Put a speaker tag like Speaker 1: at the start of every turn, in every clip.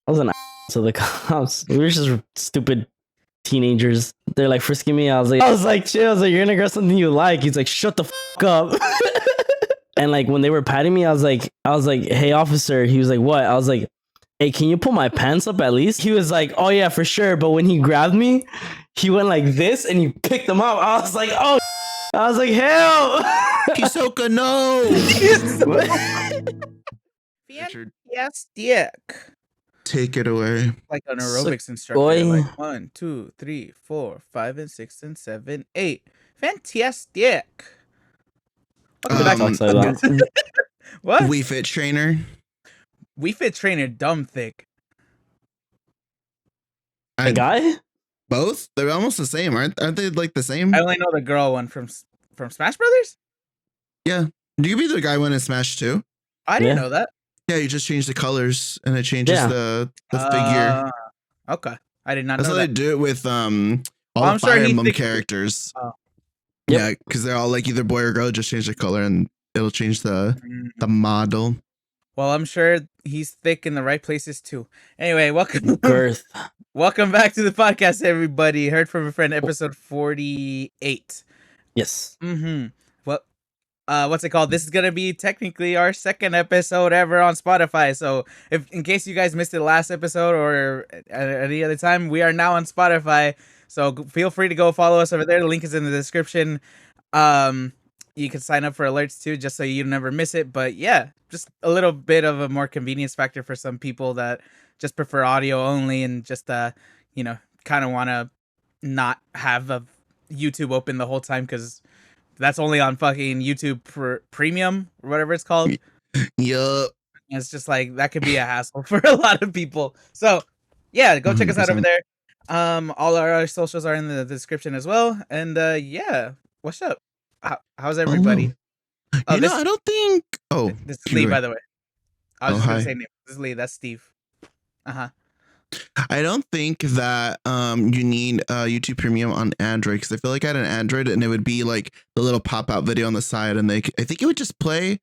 Speaker 1: I was an to the cops. We were just stupid teenagers. They're like frisking me. I was like, chill. I was like, you're gonna grab something you like. He's like, shut the fuck up. And like when they were patting me, I was like, hey officer. He was like, what? I was like, hey, can you pull my pants up at least? He was like, oh yeah, for sure. But when he grabbed me, he went like this and he picked them up. I was like, oh. I was like, hell.
Speaker 2: Kisoka, no.
Speaker 3: Fantastic.
Speaker 2: Take it away.
Speaker 3: Like an aerobics instructor.
Speaker 1: Boy.
Speaker 3: Like 1, 2, 3, 4, 5, and 6, and 7, 8. Fantastic. What?
Speaker 2: We Fit Trainer.
Speaker 3: We Fit Trainer, dumb thick.
Speaker 1: A guy?
Speaker 2: Both? They're almost the same, aren't they? Like the same?
Speaker 3: I only know the girl one from Smash Brothers.
Speaker 2: Yeah. Do you be the guy one in Smash too?
Speaker 3: I didn't know that.
Speaker 2: Yeah, you just change the colors and it changes the figure.
Speaker 3: Okay, I did not
Speaker 2: That's
Speaker 3: know
Speaker 2: how
Speaker 3: that.
Speaker 2: they do it with all the Fire Emblem characters.
Speaker 1: Yep.
Speaker 2: Yeah, because they're all like either boy or girl. Just change the color and it'll change the model.
Speaker 3: Well, I'm sure he's thick in the right places too. Anyway, welcome.
Speaker 1: Girth.
Speaker 3: Welcome back to the podcast, everybody. Heard from a friend, episode 48.
Speaker 1: Yes.
Speaker 3: Well, what's it called? This is gonna be technically our second episode ever on Spotify. So, if in case you guys missed the last episode or at any other time, we are now on Spotify. So feel free to go follow us over there. The link is in the description. You can sign up for alerts too, just so you never miss it. But yeah, just a little bit of a more convenience factor for some people that just prefer audio only and just kind of want to not have a YouTube open the whole time because that's only on fucking YouTube Premium or whatever it's called.
Speaker 2: Yup.
Speaker 3: It's just like that could be a hassle for a lot of people. So yeah, go check us out over there. All our socials are in the description as well. And yeah, what's up? How's everybody?
Speaker 2: I don't think. Oh,
Speaker 3: this is Lee, by the way. I was just gonna
Speaker 2: hi.
Speaker 3: say name. This is Lee. That's Steve.
Speaker 2: I don't think that you need YouTube Premium on Android because I feel like I had an Android and it would be like the little pop out video on the side and I think it would just play.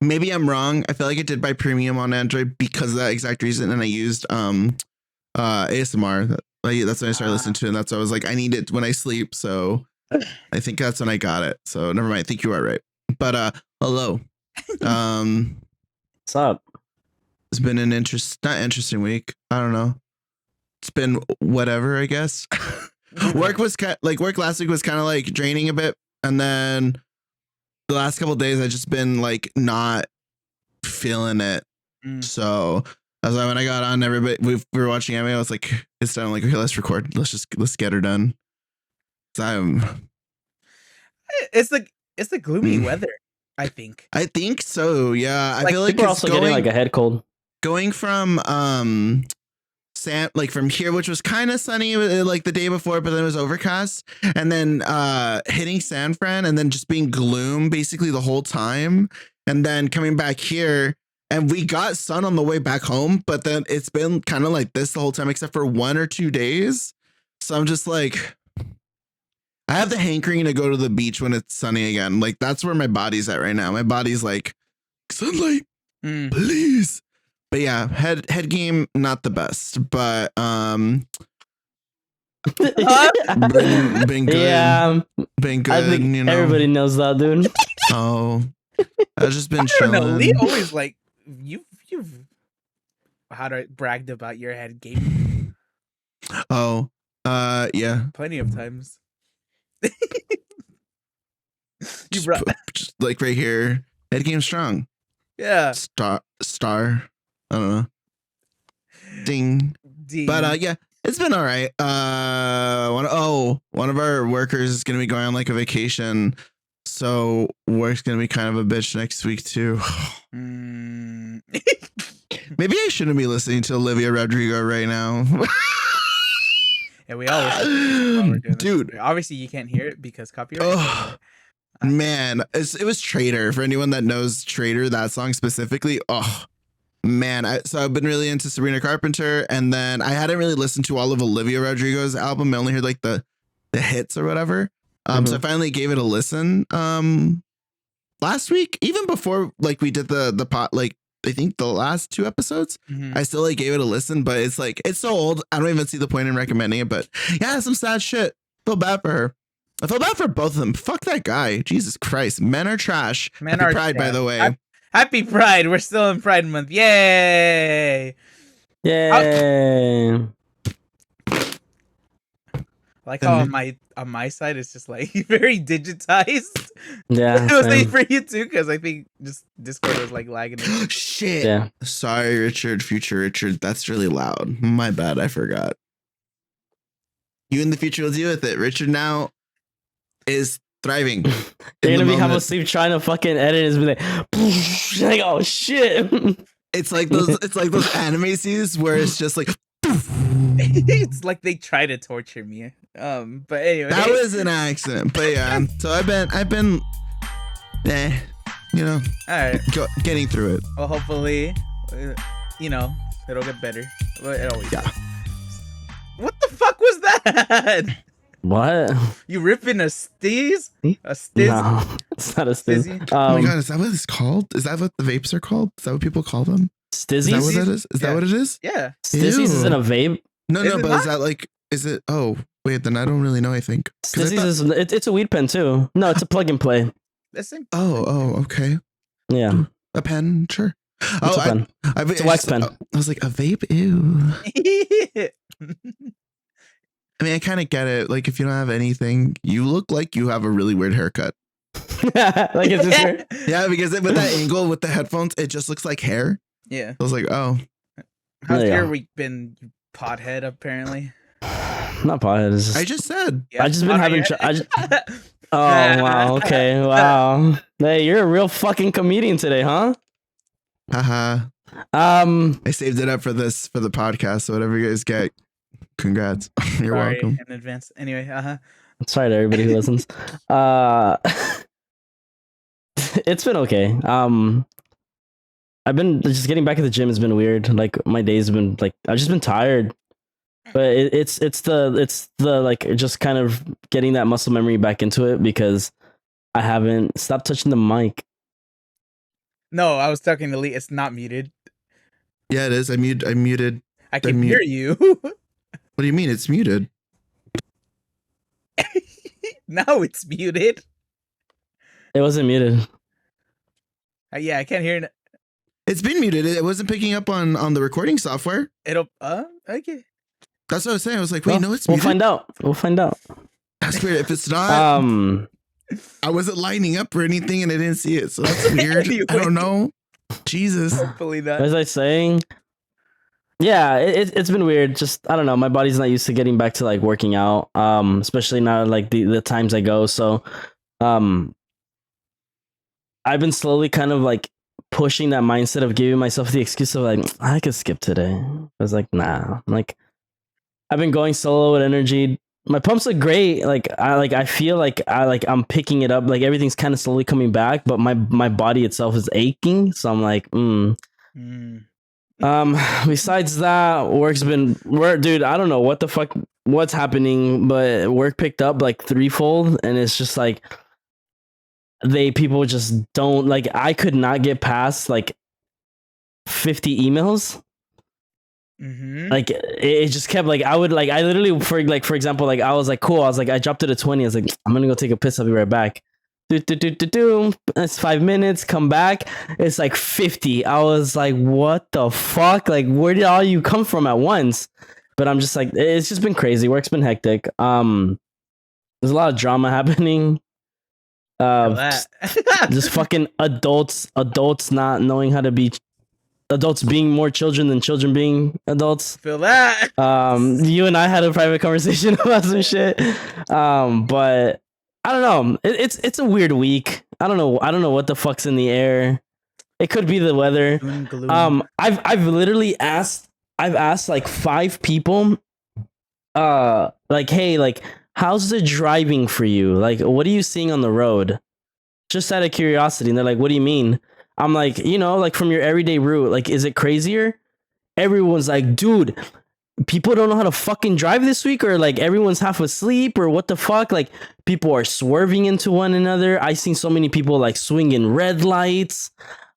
Speaker 2: Maybe I'm wrong. I feel like I did buy Premium on Android because of that exact reason, and I used ASMR. That's when I started listening to it, and that's why I was like, I need it when I sleep. So I think that's when I got it. So never mind. I think you are right. But hello.
Speaker 1: What's up?
Speaker 2: It's been an not interesting week. I don't know. It's been whatever, I guess. Work last week was kind of like draining a bit, and then the last couple of days I just been like not feeling it. So that's why when I got on, everybody we were watching anime. I was like, it's done. I'm like, okay, let's record. Let's get her done. So
Speaker 3: it's the gloomy weather. I think
Speaker 2: so. Yeah,
Speaker 1: I
Speaker 2: feel like
Speaker 1: people are also getting like a head cold.
Speaker 2: Going from from here, which was kind of sunny like the day before, but then it was overcast, and then hitting San Fran, and then just being gloom basically the whole time, and then coming back here, and we got sun on the way back home, but then it's been kind of like this the whole time except for 1 or 2 days. So I'm just like, I have the hankering to go to the beach when it's sunny again. Like that's where my body's at right now. My body's like, sunlight, please. But yeah, head game not the best, but been good. Yeah, been good.
Speaker 1: I think everybody knows that, dude.
Speaker 2: Oh, I've just been chilling.
Speaker 3: I don't know. Lee always like you've bragged about your head game.
Speaker 2: Oh, yeah,
Speaker 3: plenty of times.
Speaker 2: just like right here, head game strong.
Speaker 3: Yeah,
Speaker 2: star. I don't know. Ding. But yeah, it's been all right. One of our workers is gonna be going on like a vacation, so work's gonna be kind of a bitch next week too. Maybe I shouldn't be listening to Olivia Rodrigo right now.
Speaker 3: Yeah, we always dude. Obviously, you can't hear it because copyright.
Speaker 2: Man, it was Traitor. For anyone that knows Traitor, that song specifically. Oh. Man, so I've been really into Sabrina Carpenter, and then I hadn't really listened to all of Olivia Rodrigo's album. I only heard like the hits or whatever. So I finally gave it a listen last week, even before like we did the pot, like I think the last 2 episodes.
Speaker 3: Mhm.
Speaker 2: I still like gave it a listen, but it's like it's so old. I don't even see the point in recommending it. But yeah, some sad shit. Feel bad for her. I feel bad for both of them. Fuck that guy. Jesus Christ. Men are trash.
Speaker 3: Men
Speaker 2: Happy
Speaker 3: are
Speaker 2: Pride, by
Speaker 3: trash.
Speaker 2: the way.
Speaker 3: Happy Pride. We're still in Pride Month. Yay.
Speaker 1: Yay.
Speaker 3: I like how on my side it's just like very digitized.
Speaker 1: Yeah.
Speaker 3: It was
Speaker 1: same.
Speaker 3: like for you too, because I think just Discord was like lagging.
Speaker 2: Shit.
Speaker 1: Yeah.
Speaker 2: Sorry, Richard. Future Richard. That's really loud. My bad. I forgot. You in the future will deal with it. Richard now is thriving.
Speaker 1: They're
Speaker 2: in
Speaker 1: gonna
Speaker 2: the
Speaker 1: be half
Speaker 2: moment.
Speaker 1: asleep trying to fucking edit and be like, oh shit.
Speaker 2: It's like those anime scenes where it's just like
Speaker 3: It's like they try to torture me. But anyway,
Speaker 2: that was an accident. But yeah, so I've been, you know,
Speaker 3: all right.
Speaker 2: getting through it.
Speaker 3: Well, hopefully, you know, it'll get better. But it always
Speaker 2: Yeah.
Speaker 3: does. What the fuck was that?
Speaker 1: What?
Speaker 3: You ripping a stiz? A stiz?
Speaker 1: No, it's not a
Speaker 3: Stizzy?
Speaker 1: stizzy.
Speaker 2: Oh my god, is that what it's called? Is that what the vapes are called? Is that what people call them? Is that what
Speaker 1: Stizzies?
Speaker 2: that is? Is that what it is?
Speaker 3: Yeah.
Speaker 1: Stizzies isn't a vape.
Speaker 2: No,
Speaker 3: Is
Speaker 2: no,
Speaker 3: it
Speaker 2: but
Speaker 3: not?
Speaker 2: is that like? Is it? Oh, wait. Then I don't really know. I think. 'Cause I
Speaker 1: Stizzies
Speaker 2: thought-
Speaker 1: is it's a weed pen too. No, it's a plug and play.
Speaker 3: Listen.
Speaker 2: Oh, okay.
Speaker 1: Yeah,
Speaker 2: A pen, sure.
Speaker 1: it's a pen.
Speaker 2: It's
Speaker 1: a wax pen.
Speaker 2: I was like, a vape? Ew. I mean, I kind of get it. Like, if you don't have anything, you look like you have a really weird haircut.
Speaker 1: Like it's just weird.
Speaker 2: Yeah, because with that angle with the headphones, it just looks like hair.
Speaker 3: Yeah.
Speaker 2: I was like, oh,
Speaker 3: How's
Speaker 1: Yeah.
Speaker 3: your week been, you pothead, apparently?
Speaker 1: Not pothead. It's just,
Speaker 2: I just said.
Speaker 3: Yeah,
Speaker 1: I just been having.
Speaker 3: pothead.
Speaker 1: Oh wow. Okay. Wow. Hey, you're a real fucking comedian today, huh?
Speaker 2: Haha. I saved it up for the podcast. So whatever you guys get, congrats. You're
Speaker 3: Sorry
Speaker 2: welcome.
Speaker 3: in advance. Anyway,
Speaker 1: Sorry to everybody who listens. It's been okay. I've been just getting back at the gym has been weird. Like my days have been like I've just been tired. But it's the like just kind of getting that muscle memory back into it because I haven't stopped touching the mic.
Speaker 3: No, I was talking to Lee. It's not muted.
Speaker 2: Yeah, it is. I muted.
Speaker 3: I can
Speaker 2: mute.
Speaker 3: hear you.
Speaker 2: What do you mean? It's muted.
Speaker 3: Now it's muted.
Speaker 1: It wasn't muted.
Speaker 3: Yeah, I can't hear it.
Speaker 2: It's been muted. It wasn't picking up on the recording software.
Speaker 3: It'll. Okay.
Speaker 2: That's what I was saying. I was like, wait,
Speaker 1: Well,
Speaker 2: no, it's
Speaker 1: we'll
Speaker 2: muted.
Speaker 1: find out. We'll find out.
Speaker 2: That's weird. If it's not, I wasn't lining up or anything and I didn't see it. So that's weird.
Speaker 3: Anyway.
Speaker 2: I don't know. Jesus.
Speaker 3: Hopefully not.
Speaker 1: What was I saying? Yeah, it's been weird. Just I don't know. My body's not used to getting back to like working out. Especially now like the times I go. So, I've been slowly kind of like pushing that mindset of giving myself the excuse of like I could skip today. I was like, nah. Like I've been going solo with energy. My pumps are great. I feel like I'm picking it up. Like everything's kind of slowly coming back, but my body itself is aching. So I'm like, besides that, dude, I don't know what's happening, but work picked up like threefold, and it's just like people just don't like. I could not get past like 50 emails. Like it just kept like I literally for example like I was like cool, I was like I dropped it to 20. I was like I'm gonna go take a piss, I'll be right back. It's 5 minutes, come back, it's like 50. I was like what the fuck, like where did all you come from at once? But I'm just like it's just been crazy. Work's been hectic. There's a lot of drama happening. Just fucking adults not knowing how to be adults, being more children than children being adults.
Speaker 3: Feel that.
Speaker 1: You and I had a private conversation about some shit. But I don't know. It's a weird week. I don't know what the fuck's in the air. It could be the weather. I've literally asked like 5 people like hey, like how's the driving for you? Like what are you seeing on the road? Just out of curiosity. And they're like, what do you mean? I'm like, like from your everyday route, like, is it crazier? Everyone's like, dude, people don't know how to fucking drive this week, or like everyone's half asleep, or what the fuck? Like people are swerving into one another. I seen so many people like swinging red lights.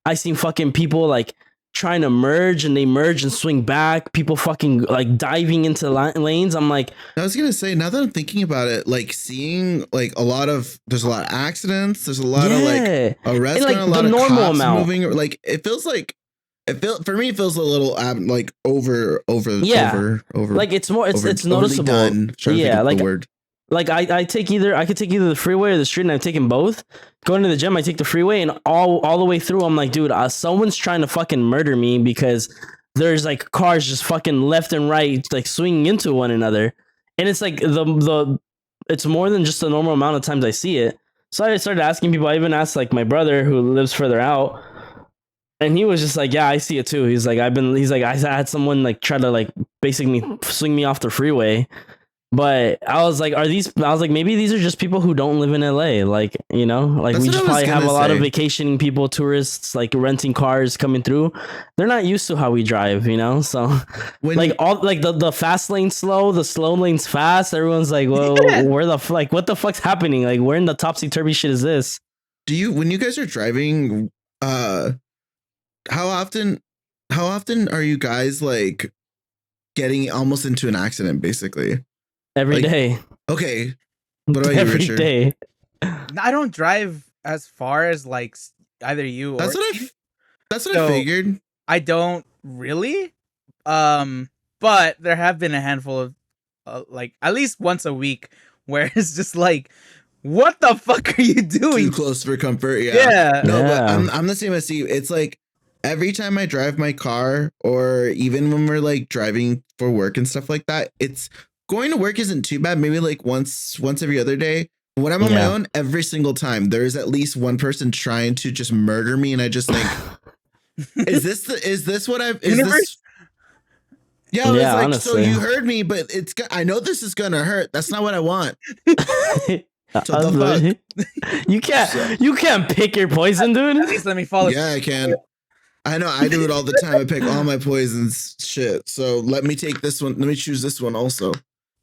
Speaker 1: I seen fucking people like trying to merge and they merge and swing back. People fucking like diving into lanes. I'm like,
Speaker 2: I was gonna say, now that I'm thinking about it, like seeing like there's a lot of accidents, there's a lot of like arrests,
Speaker 1: like
Speaker 2: a lot
Speaker 1: the
Speaker 2: of
Speaker 1: normal
Speaker 2: cops
Speaker 1: amount.
Speaker 2: moving. Like for me, it feels a little like over
Speaker 1: like it's more it's noticeable.
Speaker 2: Done.
Speaker 1: Yeah, like
Speaker 2: the word.
Speaker 1: Like I could take either the freeway or the street, and I've taken both. Going to the gym, I take the freeway, and all the way through, I'm like, dude, someone's trying to fucking murder me because there's like cars just fucking left and right, like swinging into one another, and it's like it's more than just the normal amount of times I see it. So I started asking people. I even asked like my brother who lives further out, and he was just like, yeah, I see it too. He's like, I had someone like try to like basically swing me off the freeway. But I was like, maybe these are just people who don't live in LA. Like, you know, like
Speaker 2: That's
Speaker 1: we
Speaker 2: what
Speaker 1: just
Speaker 2: I was
Speaker 1: probably have a
Speaker 2: gonna
Speaker 1: lot of
Speaker 2: say.
Speaker 1: vacationing people, tourists, like renting cars coming through. They're not used to how we drive, you know? So
Speaker 2: When
Speaker 1: like all like the fast lane slow, the slow lane's fast. Everyone's like, well, where the like what the fuck's happening? Like, where in the topsy turvy shit is this?
Speaker 2: when you guys are driving, how often are you guys like getting almost into an accident basically?
Speaker 1: Every
Speaker 2: Like,
Speaker 1: day.
Speaker 2: Okay. What about you,
Speaker 1: Every
Speaker 2: Richard?
Speaker 1: day.
Speaker 3: I don't drive as far as like either you or
Speaker 2: That's what
Speaker 3: Steve,
Speaker 2: that's what
Speaker 3: so
Speaker 2: I figured.
Speaker 3: I don't really. But there have been a handful of like at least once a week where it's just like, what the fuck are you doing?
Speaker 2: Too close for comfort. Yeah.
Speaker 3: Yeah.
Speaker 2: No, but
Speaker 1: Yeah.
Speaker 2: I'm the same as Steve. It's like every time I drive my car, or even when we're like driving for work and stuff like that, it's going to work isn't too bad. Maybe like once every other day. When I'm on my own, every single time there's at least one person trying to just murder me, and I just think, is this what I've is
Speaker 3: Universe?
Speaker 2: this? Yeah, I was
Speaker 1: Yeah,
Speaker 2: like,
Speaker 1: honestly.
Speaker 2: so you heard me, but I know this is gonna hurt. That's not what I want. So the fuck?
Speaker 1: You can't pick your poison, dude.
Speaker 3: At least let me follow.
Speaker 2: Yeah, I can. I know I do it all the time. I pick all my poisons. Shit. So let me take this one. Let me choose this one also.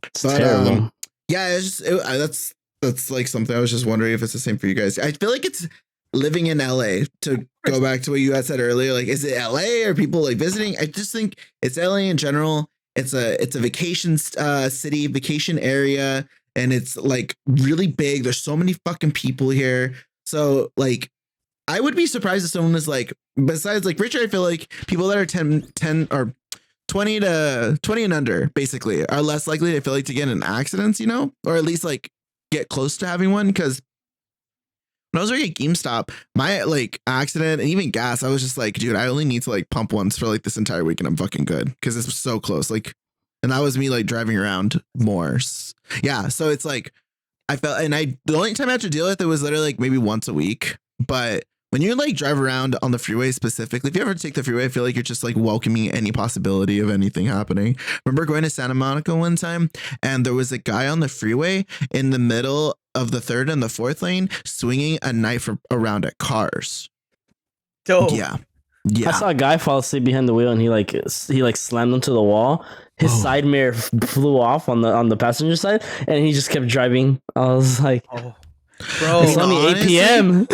Speaker 1: It's
Speaker 2: But
Speaker 1: terrible.
Speaker 2: yeah, it's just that's like something I was just wondering if it's the same for you guys. I feel like it's living in LA, to go back to what you guys said earlier. Like, is it LA or people like visiting? I just think it's LA in general. It's a vacation city, vacation area, and it's like really big. There's so many fucking people here. So like, I would be surprised if someone was like, besides like Richard, I feel like people that are 10 or 20 to 20 and under basically are less likely, I feel like, to get in accidents, you know, or at least like get close to having one. Because when I was working at GameStop, my like accident and even gas, I was just like, dude, I only need to like pump once for like this entire week and I'm fucking good, because this was so close. Like, and that was me like driving around more. Yeah. So it's like, I felt, and the only time I had to deal with it was literally like maybe once a week. But when you like drive around on the freeway specifically, if you ever take the freeway, I feel like you're just like welcoming any possibility of anything happening. Remember going to Santa Monica one time, and there was a guy on the freeway in the middle of the third and the fourth lane swinging a knife around at cars.
Speaker 3: Dope.
Speaker 2: Yeah.
Speaker 1: I saw a guy fall asleep behind the wheel, and he slammed into the wall. His side mirror flew off on the passenger side, and he just kept driving. I was like,
Speaker 3: Oh, bro.
Speaker 1: it's only 8 p.m.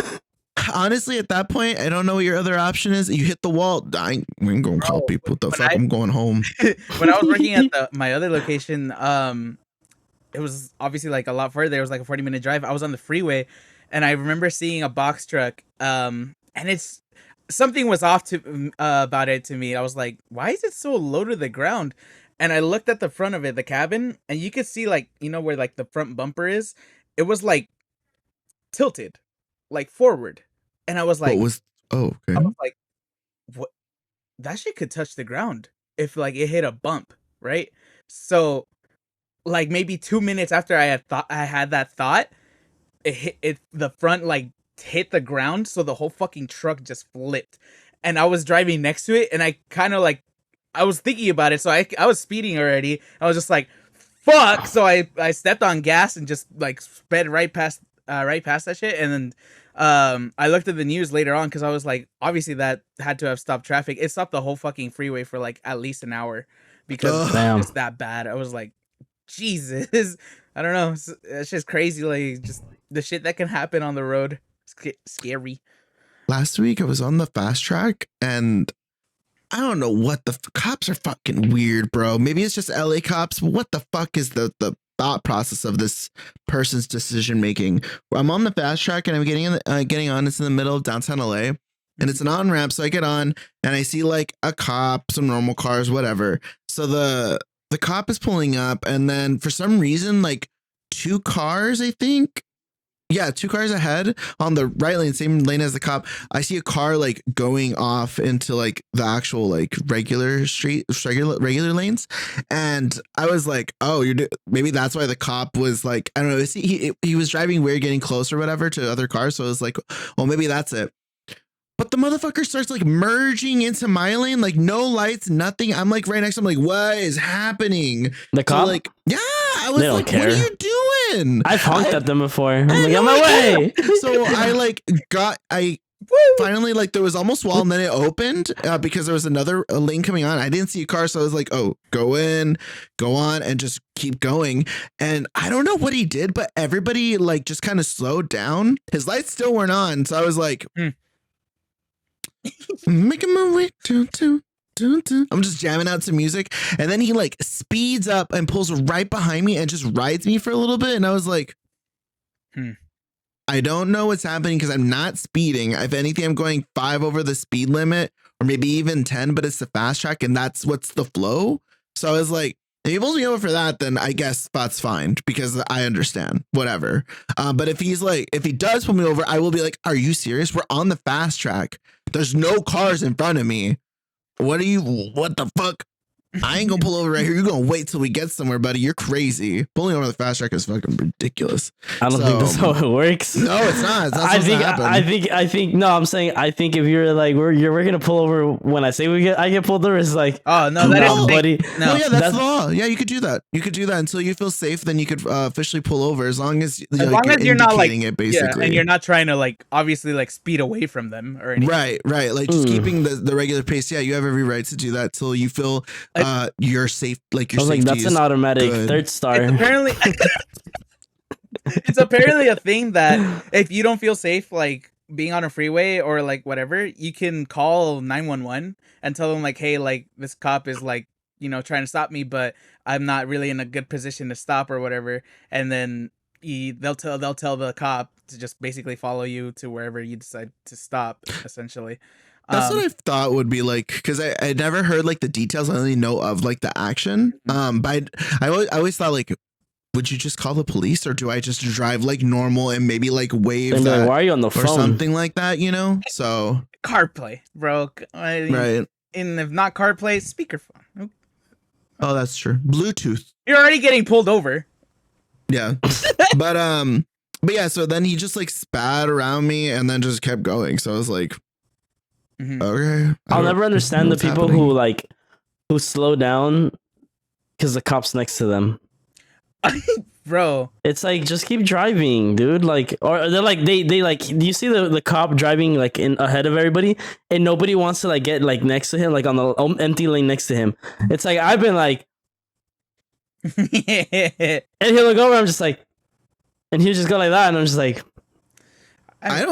Speaker 2: Honestly, at that point, I don't know what your other option is. You hit the wall. I ain't gonna call people. What the fuck? I'm going home.
Speaker 3: When I was working at my other location, it was obviously like a lot further. It was like a 40-minute drive. I was on the freeway, and I remember seeing a box truck. And it's something was off about it to me. I was like, why is it so low to the ground? And I looked at the front of it, the cabin, and you could see like, you know, where like the front bumper is. It was like tilted, like forward. And I was like,
Speaker 2: okay.
Speaker 3: I was like, what? That shit could touch the ground if like it hit a bump, right? So like maybe 2 minutes after I had that thought, the front like hit the ground, so the whole fucking truck just flipped. And I was driving next to it, and I kind of like, I was thinking about it, so I was speeding already. I was just like, fuck. So I stepped on gas and just like sped right past that shit. And then I looked at the news later on, because I was like, obviously that had to have stopped traffic. It stopped the whole fucking freeway for like at least an hour, because it's that bad. I was like, Jesus, I don't know. It's just crazy. Like, just the shit that can happen on the road. Scary.
Speaker 2: Last week I was on the fast track, and I don't know what the cops are fucking weird, bro. Maybe it's just LA cops. What the fuck is the thought process of this person's decision making? I'm on the fast track and I'm getting on. It's in the middle of downtown LA, and it's an on ramp. So I get on and I see like a cop, some normal cars, whatever. So the cop is pulling up, and then for some reason, like two cars, I think. Yeah, two cars ahead on the right lane, same lane as the cop. I see a car like going off into like the actual like regular lanes, and I was like, "Oh, maybe that's why the cop was like, I don't know, he was driving weird, getting close or whatever to other cars." So I was like, "Oh, maybe that's it." But the motherfucker starts like merging into my lane, like no lights, nothing. I'm like right next to him, like, what is happening?
Speaker 1: The cop?
Speaker 2: So, like, yeah, I was like, what are you doing?
Speaker 1: I've honked at them before. I'm like, on my way.
Speaker 2: So I finally, like, there was almost wall, and then it opened because there was another lane coming on. I didn't see a car, so I was like, oh, go in, go on, and just keep going. And I don't know what he did, but everybody like just kind of slowed down. His lights still weren't on, so I was like, making my way to. I'm just jamming out to music, and then he like speeds up and pulls right behind me and just rides me for a little bit. And I was like, I don't know what's happening because I'm not speeding. If anything, I'm going 5 over the speed limit, or maybe even 10, but it's the fast track, and that's what's the flow. So I was like, if he pulls me over for that, then I guess that's fine because I understand, whatever. But if he does pull me over, I will be like, are you serious? We're on the fast track. There's no cars in front of me. What the fuck? I ain't gonna pull over right here. You're gonna wait till we get somewhere, buddy. You're crazy. Pulling over the fast track is fucking ridiculous.
Speaker 1: I don't think that's how it works.
Speaker 2: No, it's not. It's not
Speaker 1: I think no, I'm saying I think if you're like we're gonna pull over when I say I get pulled over, it's like,
Speaker 3: oh no, that is
Speaker 1: buddy.
Speaker 2: No, yeah, that's law. Yeah, you could do that. You could do that until you feel safe. Then you could officially pull over as long as you're not like it, basically,
Speaker 3: yeah, and you're not trying to like obviously like speed away from them or anything.
Speaker 2: Right. Like just keeping the regular pace. Yeah, you have every right to do that till you feel you're safe. Like your safety
Speaker 1: that's an automatic
Speaker 2: good.
Speaker 1: 3rd star.
Speaker 3: It's apparently a thing that if you don't feel safe, like being on a freeway or like whatever, you can call 911 and tell them like, hey, like this cop is like, trying to stop me, but I'm not really in a good position to stop or whatever. And then they'll tell the cop to just basically follow you to wherever you decide to stop, essentially.
Speaker 2: That's what I thought would be like, because I never heard like the details. I only know of like the action. But I always thought like, would you just call the police, or do I just drive like normal and maybe like wave that,
Speaker 1: like, why are you on the phone,
Speaker 2: or something like that? So
Speaker 3: CarPlay, bro.
Speaker 2: Right.
Speaker 3: And if not CarPlay, speakerphone.
Speaker 2: Oh, that's true. Bluetooth.
Speaker 3: You're already getting pulled over.
Speaker 2: Yeah, but yeah. So then he just like spat around me and then just kept going. So I was like. Okay.
Speaker 1: I'll never understand the people who slow down because the cop's next to them.
Speaker 3: Bro,
Speaker 1: it's like, just keep driving, dude. Like, or they're like, they like, do you see the cop driving like in ahead of everybody, and nobody wants to like get like next to him, like on the empty lane next to him? It's like, I've been like, and he'll look over, I'm just like, and he'll just go like that, and I'm just like,
Speaker 2: I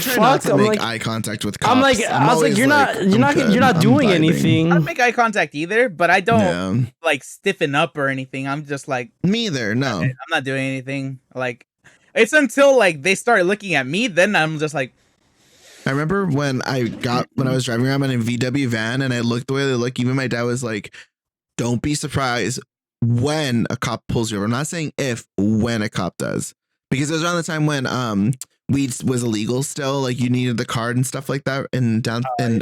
Speaker 2: try not to make eye contact with cops.
Speaker 1: I was like, you're not doing anything.
Speaker 3: I don't make eye contact either, but I don't like stiffen up or anything. I'm just like,
Speaker 2: me either. No,
Speaker 3: I'm not doing anything. Like, it's until like they start looking at me, then I'm just like.
Speaker 2: I remember when I was driving around in a VW van and I looked the way they look. Even my dad was like, "Don't be surprised when a cop pulls you over." I'm not saying when a cop does, because it was around the time when weed was illegal still, like you needed the card and stuff like that in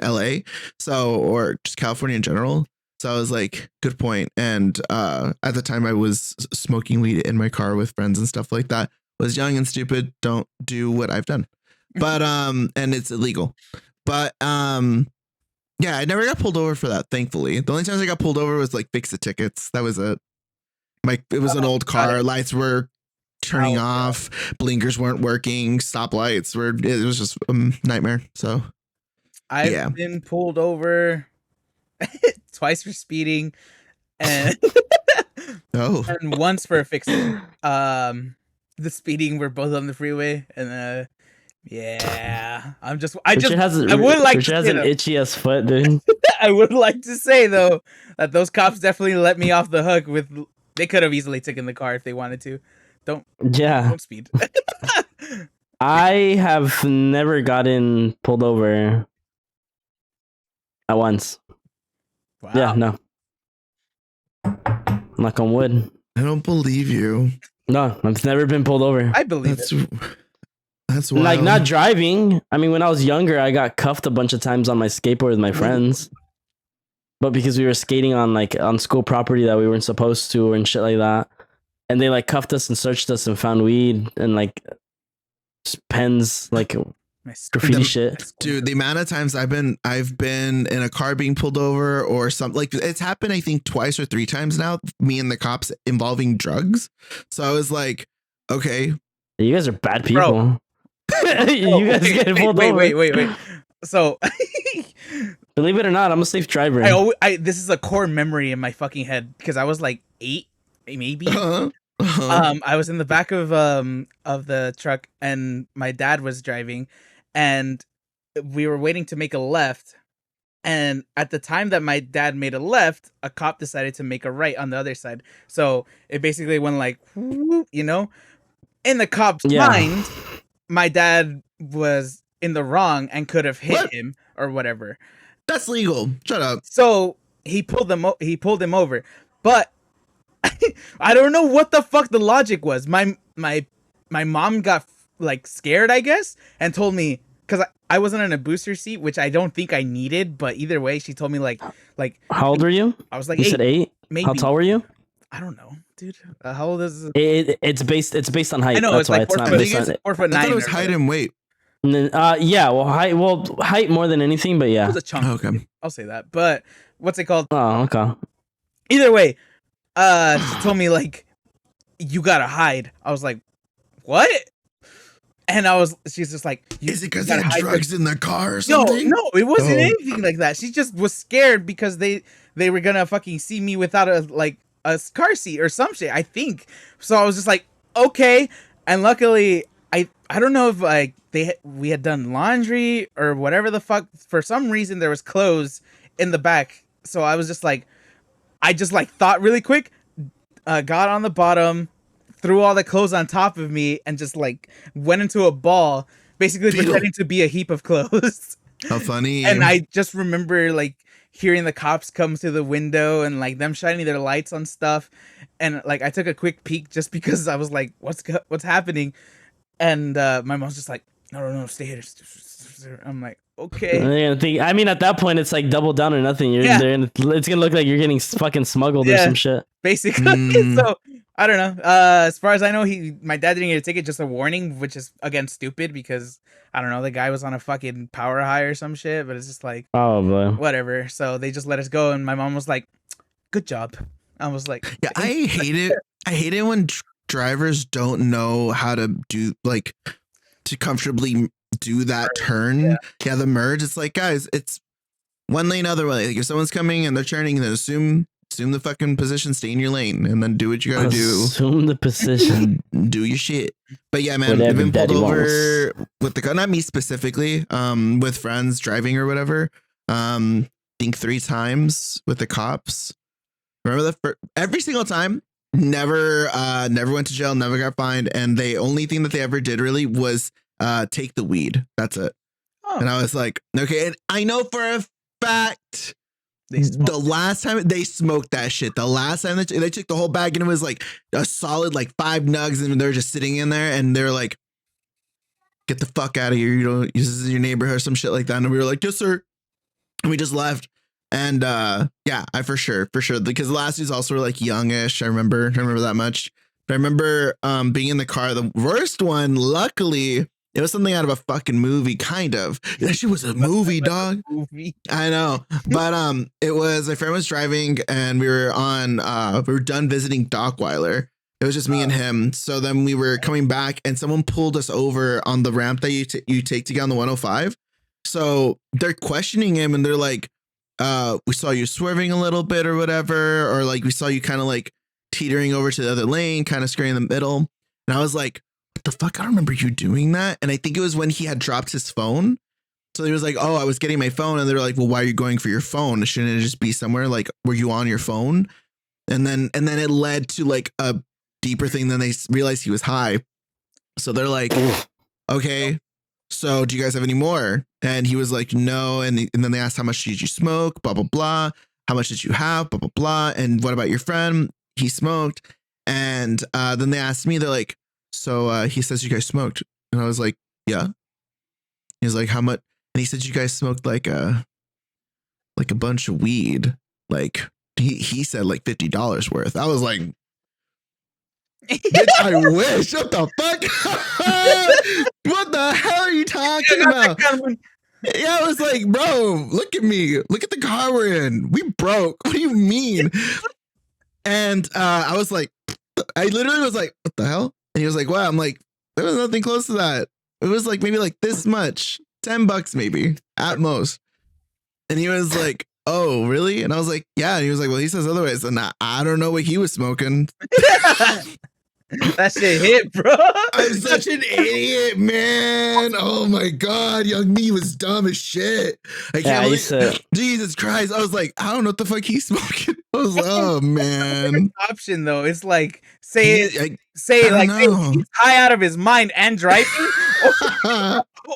Speaker 2: LA, so, or just California in general. So I was like, good point. And at the time I was smoking weed in my car with friends and stuff like that. Was young and stupid. Don't do what I've done. But and it's illegal. But yeah, I never got pulled over for that, thankfully. The only times I got pulled over was like fix the tickets. That was it. It was an old car. Lights were turning off, blinkers weren't working, stoplights were, it was just a nightmare. So
Speaker 3: I've been pulled over twice for speeding and and once for fixing. The speeding, we're both on the freeway, and Yeah, I would like
Speaker 1: Richard
Speaker 3: to
Speaker 1: has
Speaker 3: say
Speaker 1: an
Speaker 3: though,
Speaker 1: itchy ass foot, dude.
Speaker 3: I would like to say though that those cops definitely let me off the hook with. They could have easily taken the car if they wanted to. Don't
Speaker 1: Yeah,
Speaker 3: don't speed.
Speaker 1: I have never gotten pulled over at once. Yeah,
Speaker 3: Wow.
Speaker 1: no. Knock on wood.
Speaker 2: I don't believe you.
Speaker 1: No, I've never been pulled over.
Speaker 3: I believe
Speaker 2: That's
Speaker 3: it.
Speaker 2: that's wild.
Speaker 1: Like not driving. I mean, when I was younger, I got cuffed a bunch of times on my skateboard with my friends. But because we were skating on school property that we weren't supposed to and shit like that. And they like cuffed us and searched us and found weed and like pens, like graffiti shit.
Speaker 2: Dude, the amount of times I've been in a car being pulled over or something, like it's happened I think twice or three times now, me and the cops involving drugs. So I was like, okay,
Speaker 1: You guys are bad people. You guys get pulled over.
Speaker 3: Wait. So
Speaker 1: Believe it or not, I'm a safe driver.
Speaker 3: this is a core memory in my fucking head because I was like 8, maybe. I was in the back of the truck and my dad was driving and we were waiting to make a left, and at the time that my dad made a left, a cop decided to make a right on the other side. So it basically went like, whoop, you know, in the cop's mind, my dad was in the wrong and could have hit him or whatever.
Speaker 2: That's legal. Shut up.
Speaker 3: So he pulled him over, but I don't know what the fuck the logic was. My mom got like scared, I guess, and told me, because I wasn't in a booster seat, which I don't think I needed, but either way, she told me like
Speaker 1: how old were you?
Speaker 3: I was like,
Speaker 1: you said 8.
Speaker 3: Maybe.
Speaker 1: How tall were you?
Speaker 3: I don't know, dude. How old is
Speaker 1: it's based on height.
Speaker 3: I know.
Speaker 1: That's
Speaker 3: it's
Speaker 1: why
Speaker 3: like
Speaker 1: it's not based on it.
Speaker 3: 4'9".
Speaker 2: I thought it was height and weight.
Speaker 1: And then, yeah, height more than anything, but yeah.
Speaker 3: It was a chunk.
Speaker 2: Okay.
Speaker 3: I'll say that. But what's it called?
Speaker 1: Oh, okay.
Speaker 3: Either way, she told me like, you gotta hide. I was like, what? And she's just like,
Speaker 2: is it because they had drugs in the car or something?
Speaker 3: No, it wasn't anything like that. She just was scared because they were gonna fucking see me without a car seat or some shit, I think. So I was just like, okay. And luckily, I don't know if like we had done laundry or whatever the fuck. For some reason, there was clothes in the back. So I was just like, I just like thought really quick, got on the bottom, threw all the clothes on top of me, and just like went into a ball, basically pretending to be a heap of clothes.
Speaker 2: How funny.
Speaker 3: And I just remember like hearing the cops come to the window and like them shining their lights on stuff. And like I took a quick peek just because I was like, what's happening? And my mom's just like, no, stay here. I'm like, okay.
Speaker 1: I mean, at that point, it's like double down or nothing. You're there, and it's gonna look like you're getting fucking smuggled or some shit.
Speaker 3: Basically. So I don't know. As far as I know, my dad didn't get a ticket, just a warning, which is again stupid because I don't know, the guy was on a fucking power high or some shit. But it's just like, whatever. So they just let us go, and my mom was like, "Good job." I was like,
Speaker 2: yeah, I hate it. I hate it when drivers don't know how to do to comfortably do that turn. Yeah, the merge. It's like, guys, it's one lane, other way. Like if someone's coming and they're turning, then assume the fucking position, stay in your lane, and then do what you gotta do.
Speaker 1: Assume the position.
Speaker 2: Do your shit. But yeah, man, I've been pulled over with the car. Not me specifically. With friends driving or whatever. I think 3 times with the cops. Remember every single time. Never went to jail. Never got fined. And the only thing that they ever did really was take the weed. That's it. Oh. And I was like, okay. And I know for a fact. The last time they smoked that shit, the last time they took the whole bag and it was like a solid like 5 nugs and they're just sitting in there and they're like, get the fuck out of here. You don't use this in your neighborhood or some shit like that. And we were like, yes, sir. And we just left. And yeah, for sure. Because the last dudes also were like youngish. I remember that much. But I remember being in the car. The worst one, luckily, it was something out of a fucking movie, kind of. That shit was a movie, dog. I know. But it was, my friend was driving and we were done visiting Dockweiler. It was just me and him. So then we were coming back and someone pulled us over on the ramp that you take to get on the 105. So they're questioning him and they're like, we saw you swerving a little bit or whatever, or like we saw you kind of like teetering over to the other lane, kind of squaring in the middle. And I was like, what the fuck? I don't remember you doing that. And I think it was when he had dropped his phone. So he was like, oh, I was getting my phone. And they were like, well, why are you going for your phone? Shouldn't it just be somewhere? Like, were you on your phone? And then it led to like a deeper thing. Then they realized he was high. So they're like, okay, so do you guys have any more? And he was like, no. And then they asked, how much did you smoke? Blah, blah, blah. How much did you have? Blah, blah, blah. And what about your friend? He smoked. And then they asked me, they're like, so he says you guys smoked. And I was like, yeah. He was like, how much? And he said you guys smoked like a bunch of weed. Like he said like $50 worth. I was like, bitch, I wish. What the fuck? What the hell are you talking about? Yeah, I was like, bro, look at me. Look at the car we're in. We broke. What do you mean? And I was like, I literally was like, what the hell? And he was like, wow. I'm like, there was nothing close to that. It was like maybe like this much, $10 maybe at most. And he was like, oh, really? And I was like, yeah. And he was like, well, he says otherwise. And I don't know what he was smoking.
Speaker 3: That shit hit, bro.
Speaker 2: I'm such an idiot, man. Oh my God. Young me was dumb as shit. I can't believe Jesus Christ. I was like, I don't know what the fuck he's smoking. I was like, oh man.
Speaker 3: Option though. It's like say he's high out of his mind and driving.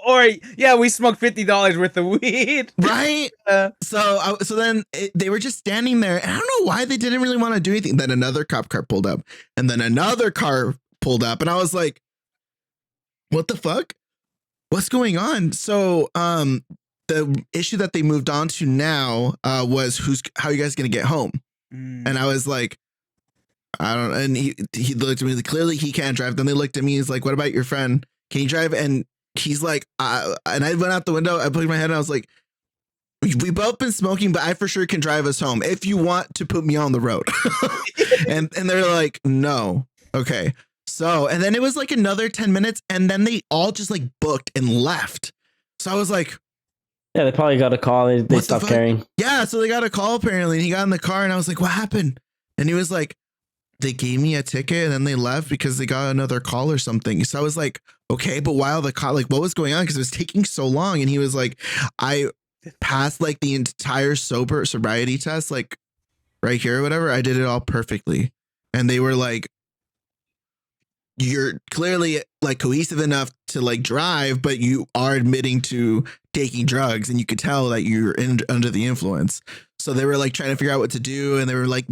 Speaker 3: Or yeah, we smoked $50 worth of weed.
Speaker 2: Right? So then they were just standing there. And I don't know why they didn't really want to do anything. Then another cop car pulled up. And then another car pulled up. And I was like, what the fuck? What's going on? So the issue that they moved on to now was how you guys going to get home? And I was like, I don't know. And he looked at me, clearly he can't drive. Then they looked at me. He's like, what about your friend? Can you drive? And he's like, and I went out the window. I put my head and I was like, we both been smoking, but I for sure can drive us home if you want to put me on the road. and they're like, no. Okay. So, and then it was like another 10 minutes and then they all just like booked and left. So I was like,
Speaker 1: yeah, they probably got a call. They stopped caring.
Speaker 2: Yeah. So they got a call apparently. And he got in the car and I was like, what happened? And he was like, they gave me a ticket and then they left because they got another call or something. So I was like, okay, but while the call, like what was going on? Because it was taking so long. And he was like, I passed like the entire sobriety test, like right here or whatever. I did it all perfectly. And they were like, you're clearly like cohesive enough to like drive, but you are admitting to taking drugs and you could tell that you're under the influence. So they were like trying to figure out what to do. And they were like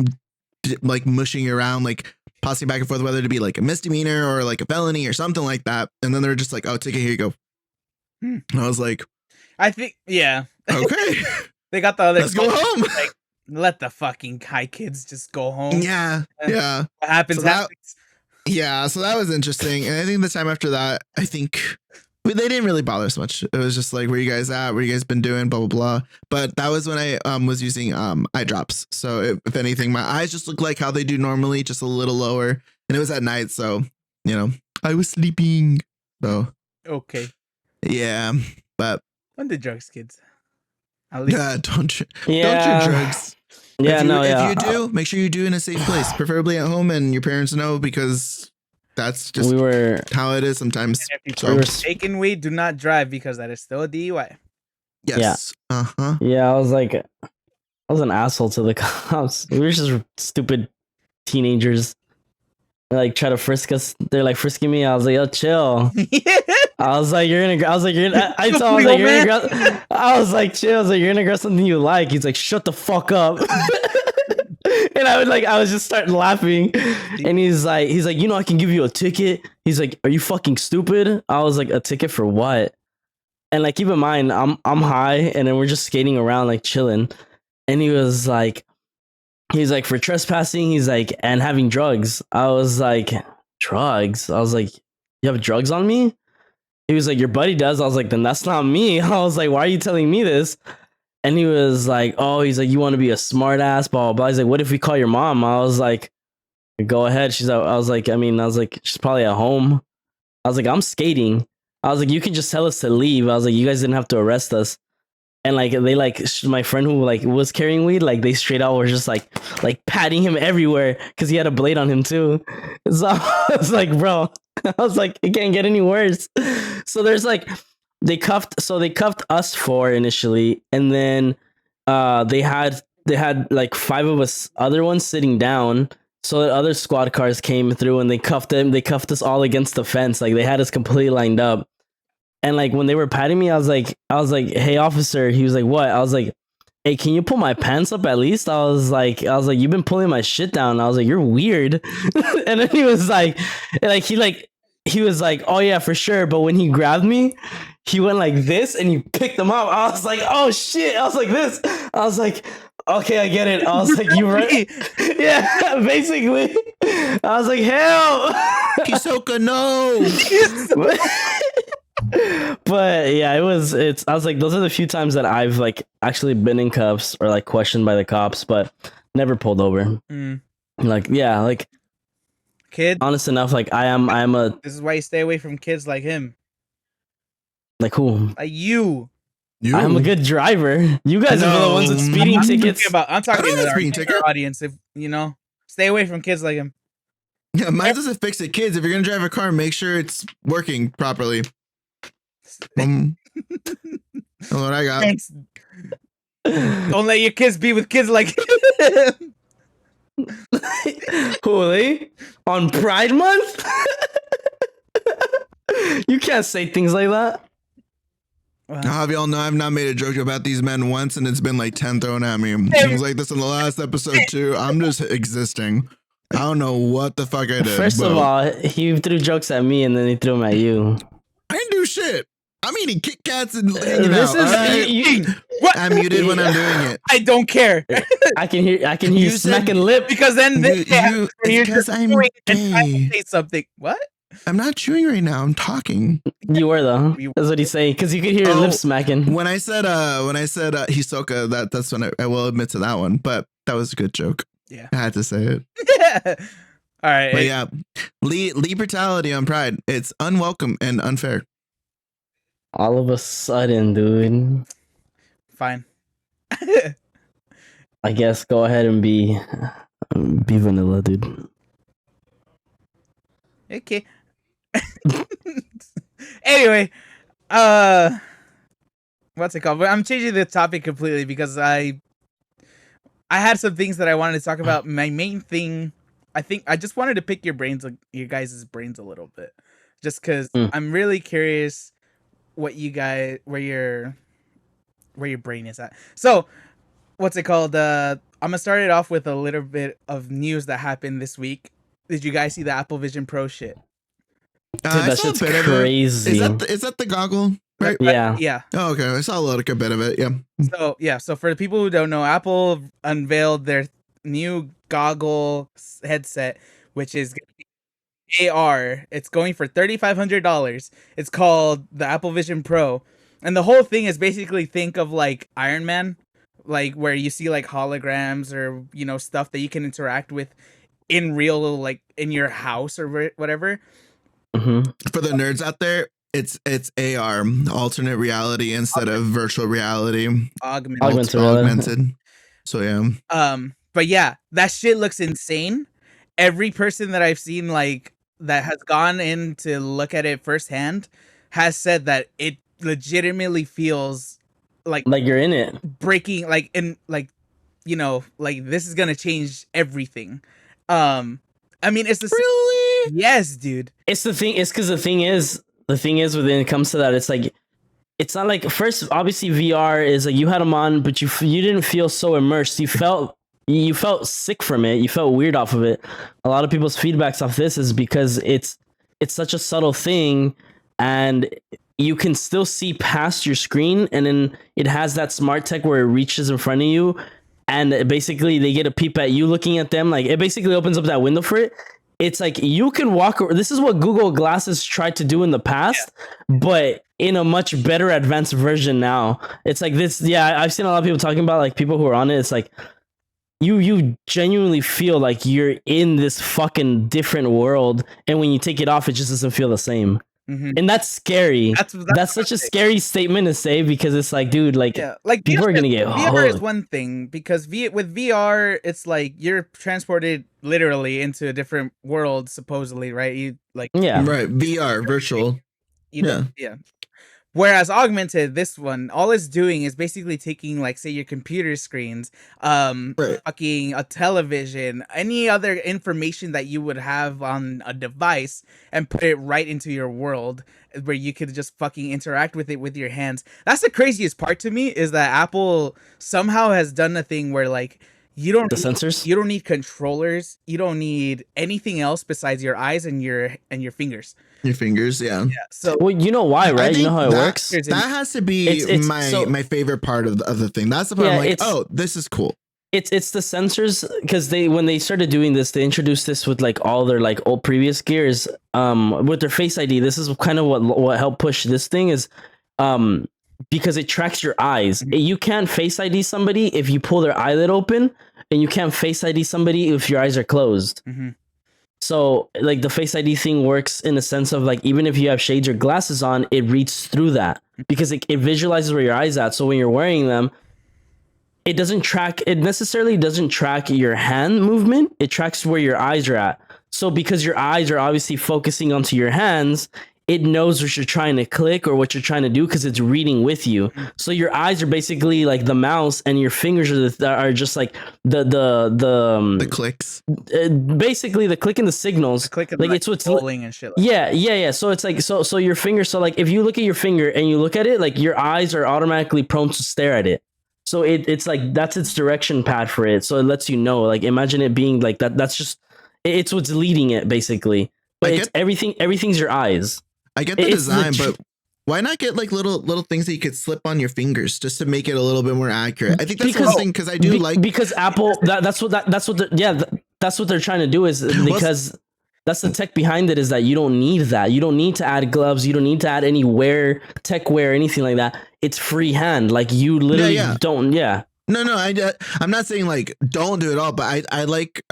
Speaker 2: mushing around, like passing back and forth, whether to be like a misdemeanor or like a felony or something like that. And then they're just like, oh, ticket, here you go. And I was like,
Speaker 3: I think, yeah.
Speaker 2: Okay.
Speaker 3: They got the other.
Speaker 2: Let's go home.
Speaker 3: Like, let the fucking high kids just go home.
Speaker 2: Yeah. Yeah.
Speaker 3: What happens, happens.
Speaker 2: Yeah. So that was interesting. And I think the time after that, I think they didn't really bother us much. It was just like, where you guys at? What you guys been doing? Blah, blah, blah. But that was when I was using eye drops. So if anything, my eyes just look like how they do normally, just a little lower. And it was at night. So, you know, I was sleeping. So.
Speaker 3: Okay.
Speaker 2: Yeah. But.
Speaker 3: On the drugs, kids. At least.
Speaker 2: Don't do drugs.
Speaker 1: Yeah,
Speaker 2: if you do, make sure you do in a safe place, preferably at home, and your parents know because that's just how it is sometimes.
Speaker 3: If you're taking weed, do not drive because that is still a DUI.
Speaker 2: Yes.
Speaker 1: Yeah. Yeah, I was an asshole to the cops. We were just stupid teenagers. They like try to frisk us. They're like frisking me. I was like, yo, chill. I was like, you're gonna chill. I was like, you're gonna grab something you like. He's like, shut the fuck up. And I was just starting laughing. And he's like, you know, I can give you a ticket. He's like, are you fucking stupid? I was like, a ticket for what? And like, keep in mind, I'm high, and then we're just skating around like chilling. And he's like, for trespassing. He's like, and having drugs. I was like, drugs? I was like, you have drugs on me? He was like, your buddy does. I was like, then that's not me. I was like, why are you telling me this? And he was like, oh, he's like, you want to be a smart ass, blah, blah, blah. He's like, what if we call your mom? I was like, go ahead. She's probably at home. I was like, I'm skating. I was like, you can just tell us to leave. I was like, you guys didn't have to arrest us. And like, they like, my friend who like was carrying weed, like they straight out were just like patting him everywhere because he had a blade on him too. So I was like, bro. I was like, it can't get any worse. So there's like they cuffed us four initially, and then they had like five of us other ones sitting down. So the other squad cars came through and they cuffed them. They cuffed us all against the fence. Like they had us completely lined up. And like when they were patting me, I was like, hey officer. He was like, what? I was like, hey, can you pull my pants up at least? I was like, you've been pulling my shit down. I was like, you're weird. And then he was like, he was like, oh yeah, for sure. But when he grabbed me, he went like this and he picked them up. I was like, oh shit. I was like this. I was like, okay, I get it. I was like, you right? Yeah, basically. I was like, hell.
Speaker 2: Hisoka, no.
Speaker 1: But yeah, I was like, those are the few times that I've like actually been in cuffs or like questioned by the cops, but never pulled over. Like, yeah, like
Speaker 3: Kid,
Speaker 1: honest enough, like I am a,
Speaker 3: this is why you stay away from kids like him.
Speaker 1: like who?
Speaker 3: Like you.
Speaker 1: I'm a good driver. You guys are the ones with speeding tickets.
Speaker 3: I'm talking
Speaker 2: I don't
Speaker 3: about
Speaker 2: have speeding ticket.
Speaker 3: our audience. If you know, stay away from kids like him.
Speaker 2: Yeah, mine doesn't fix it. Kids, if you're gonna drive a car, make sure it's working properly. That's what I got.
Speaker 3: Thanks. Don't let your kids be with kids like him.
Speaker 1: Holy on Pride Month? You can't say things like that.
Speaker 2: I'll have y'all know I've not made a joke about these men once, and it's been like 10 thrown at me. It was like this in the last episode too. I'm just existing. I don't know what the fuck I did.
Speaker 1: First of all, he threw jokes at me and then he threw them at you.
Speaker 2: I didn't do shit. I'm eating Kit Kats and hanging
Speaker 1: This
Speaker 2: out.
Speaker 1: is
Speaker 3: What?
Speaker 2: I'm muted when I'm doing it.
Speaker 3: I don't care.
Speaker 1: I can hear you
Speaker 2: said-
Speaker 1: smacking lip.
Speaker 3: Because then
Speaker 2: It's because I'm gay.
Speaker 3: say something. What?
Speaker 2: I'm not chewing right now. I'm talking.
Speaker 1: You were though. That's what he's saying. Because you could hear your
Speaker 2: Oh,
Speaker 1: lips smacking.
Speaker 2: When I said Hisoka, that's when I will admit to that one. But that was a good joke.
Speaker 3: Yeah.
Speaker 2: I had to say it.
Speaker 3: All right.
Speaker 2: But yeah, Lee brutality on Pride. It's unwelcome and unfair.
Speaker 1: All of a sudden, dude.
Speaker 3: Fine.
Speaker 1: I guess go ahead and be vanilla, dude.
Speaker 3: Okay. Anyway, what's it called? I'm changing the topic completely because I had some things that I wanted to talk about. My main thing, I think I just wanted to pick your guys' brains a little bit, just because I'm really curious what you guys, where your brain is at. So, what's it called? I'm gonna start it off with a little bit of news that happened this week. Did you guys see the Apple Vision Pro shit?
Speaker 1: Dude,
Speaker 2: I
Speaker 1: that
Speaker 2: saw a
Speaker 1: shit's
Speaker 2: bit of it.
Speaker 1: crazy.
Speaker 2: Is that the goggle? Right?
Speaker 1: Yeah.
Speaker 3: Yeah.
Speaker 2: Oh, okay. I saw a little bit of it. Yeah.
Speaker 3: So for the people who don't know, Apple unveiled their new goggle headset, which is AR. It's going for $3,500. It's called the Apple Vision Pro, and the whole thing is basically, think of like Iron Man, like where you see like holograms or stuff that you can interact with in real, like in your house or whatever.
Speaker 1: Mm-hmm.
Speaker 2: For the nerds out there, it's AR, alternate reality instead of virtual reality, augmented. So yeah.
Speaker 3: But yeah, that shit looks insane. Every person that I've seen like that has gone in to look at it firsthand has said that it legitimately feels like
Speaker 1: you're in it,
Speaker 3: breaking, like in like like this is gonna change everything. I mean, it's the
Speaker 2: Really?
Speaker 3: Yes, dude.
Speaker 1: It's the thing. It's because the thing is when it comes to that, it's like, it's not like, first, obviously VR is like, you had them on, but you didn't feel so immersed. You felt sick from it. You felt weird off of it. A lot of people's feedbacks off this is because it's such a subtle thing, and you can still see past your screen, and then it has that smart tech where it reaches in front of you, and basically they get a peep at you looking at them. Like, it basically opens up that window for it. It's like you can walk. This is what Google Glasses tried to do in the past, but in a much better advanced version now. It's like this. Yeah, I've seen a lot of people talking about, like, people who are on it. It's like you genuinely feel like you're in this fucking different world, and when you take it off, it just doesn't feel the same. And that's scary. That's
Speaker 3: what
Speaker 1: such
Speaker 3: I'm
Speaker 1: a
Speaker 3: saying.
Speaker 1: scary statement to say because it's like, dude, like,
Speaker 3: Yeah, like
Speaker 1: people are gonna get
Speaker 3: VR is
Speaker 1: hooked.
Speaker 3: one thing because with VR, it's like you're transported literally into a different world, supposedly, right? You like
Speaker 1: Yeah.
Speaker 2: Right. VR, virtual.
Speaker 3: you don't, yeah. Whereas augmented, this one, all it's doing is basically taking, like, say your computer screens,
Speaker 2: Right.
Speaker 3: fucking a television, any other information that you would have on a device, and put it right into your world where you could just fucking interact with it with your hands. That's the craziest part to me, is that Apple somehow has done a thing where, like,
Speaker 1: The sensors?
Speaker 3: you don't need controllers, you don't need anything else besides your eyes and your fingers.
Speaker 2: Your fingers, yeah.
Speaker 3: Yeah. So
Speaker 1: Well, you know why,
Speaker 2: I
Speaker 1: right? You know
Speaker 2: think
Speaker 1: how it
Speaker 2: that
Speaker 1: works?
Speaker 3: Here's
Speaker 2: that has to be
Speaker 1: It's so
Speaker 2: my favorite part of the thing. That's the part
Speaker 1: Yeah,
Speaker 2: I'm like,
Speaker 1: it's-
Speaker 2: oh, this is cool.
Speaker 1: it's the sensors, because when they started doing this, they introduced this with like all their like old previous gears, with their Face ID. This is kind of what helped push this thing is, because it tracks your eyes. You can't Face ID somebody if you pull their eyelid open, and you can't Face ID somebody if your eyes are closed. So like the Face ID thing works in the sense of like, even if you have shades or glasses on, it reads through that because it visualizes where your eyes at. So when you're wearing them, it necessarily doesn't track your hand movement. It tracks where your eyes are at. So because your eyes are obviously focusing onto your hands, it knows what you're trying to click or what you're trying to do because it's reading with you. So your eyes are basically like the mouse, and your fingers are just like the
Speaker 2: clicks.
Speaker 1: Basically the click and the signals.
Speaker 3: Clicking,
Speaker 1: like it's what's
Speaker 3: rolling and shit. Like
Speaker 1: yeah. So it's like so your finger. So like if you look at your finger and you look at it, like your eyes are automatically prone to stare at it. So it's like that's its direction pad for it. So it lets you know. Like imagine it being like that. That's just it's what's leading it basically. But it's everything's your eyes.
Speaker 2: I get the design, but why not get like little things that you could slip on your fingers just to make it a little bit more accurate? I think that's one thing because I do like
Speaker 1: because Apple that's what they're trying to do is because that's the tech behind it is that you don't need that. You don't need to add gloves. You don't need to add any tech wear, anything like that. It's freehand. Like you literally don't. Yeah.
Speaker 2: No, I'm not saying like don't do it all, but I like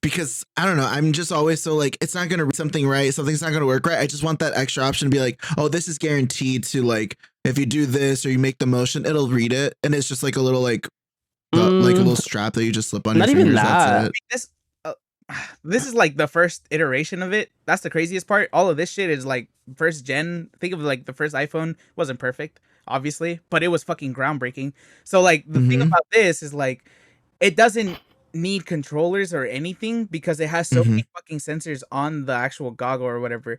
Speaker 2: because I don't know, I'm just always so like it's not gonna read something right, something's not gonna work right. I just want that extra option to be like, oh, this is guaranteed to like if you do this or you make the motion, it'll read it, and it's just like a little like like a little strap that you just slip on
Speaker 1: not
Speaker 2: your
Speaker 1: even
Speaker 2: fingers.
Speaker 1: that.
Speaker 2: That's it.
Speaker 3: This is like the first iteration of it. That's the craziest part. All of this shit is like first gen. Think of like the first iPhone wasn't perfect, obviously, but it was fucking groundbreaking. So like the thing about this is like it doesn't need controllers or anything because it has so many fucking sensors on the actual goggle or whatever.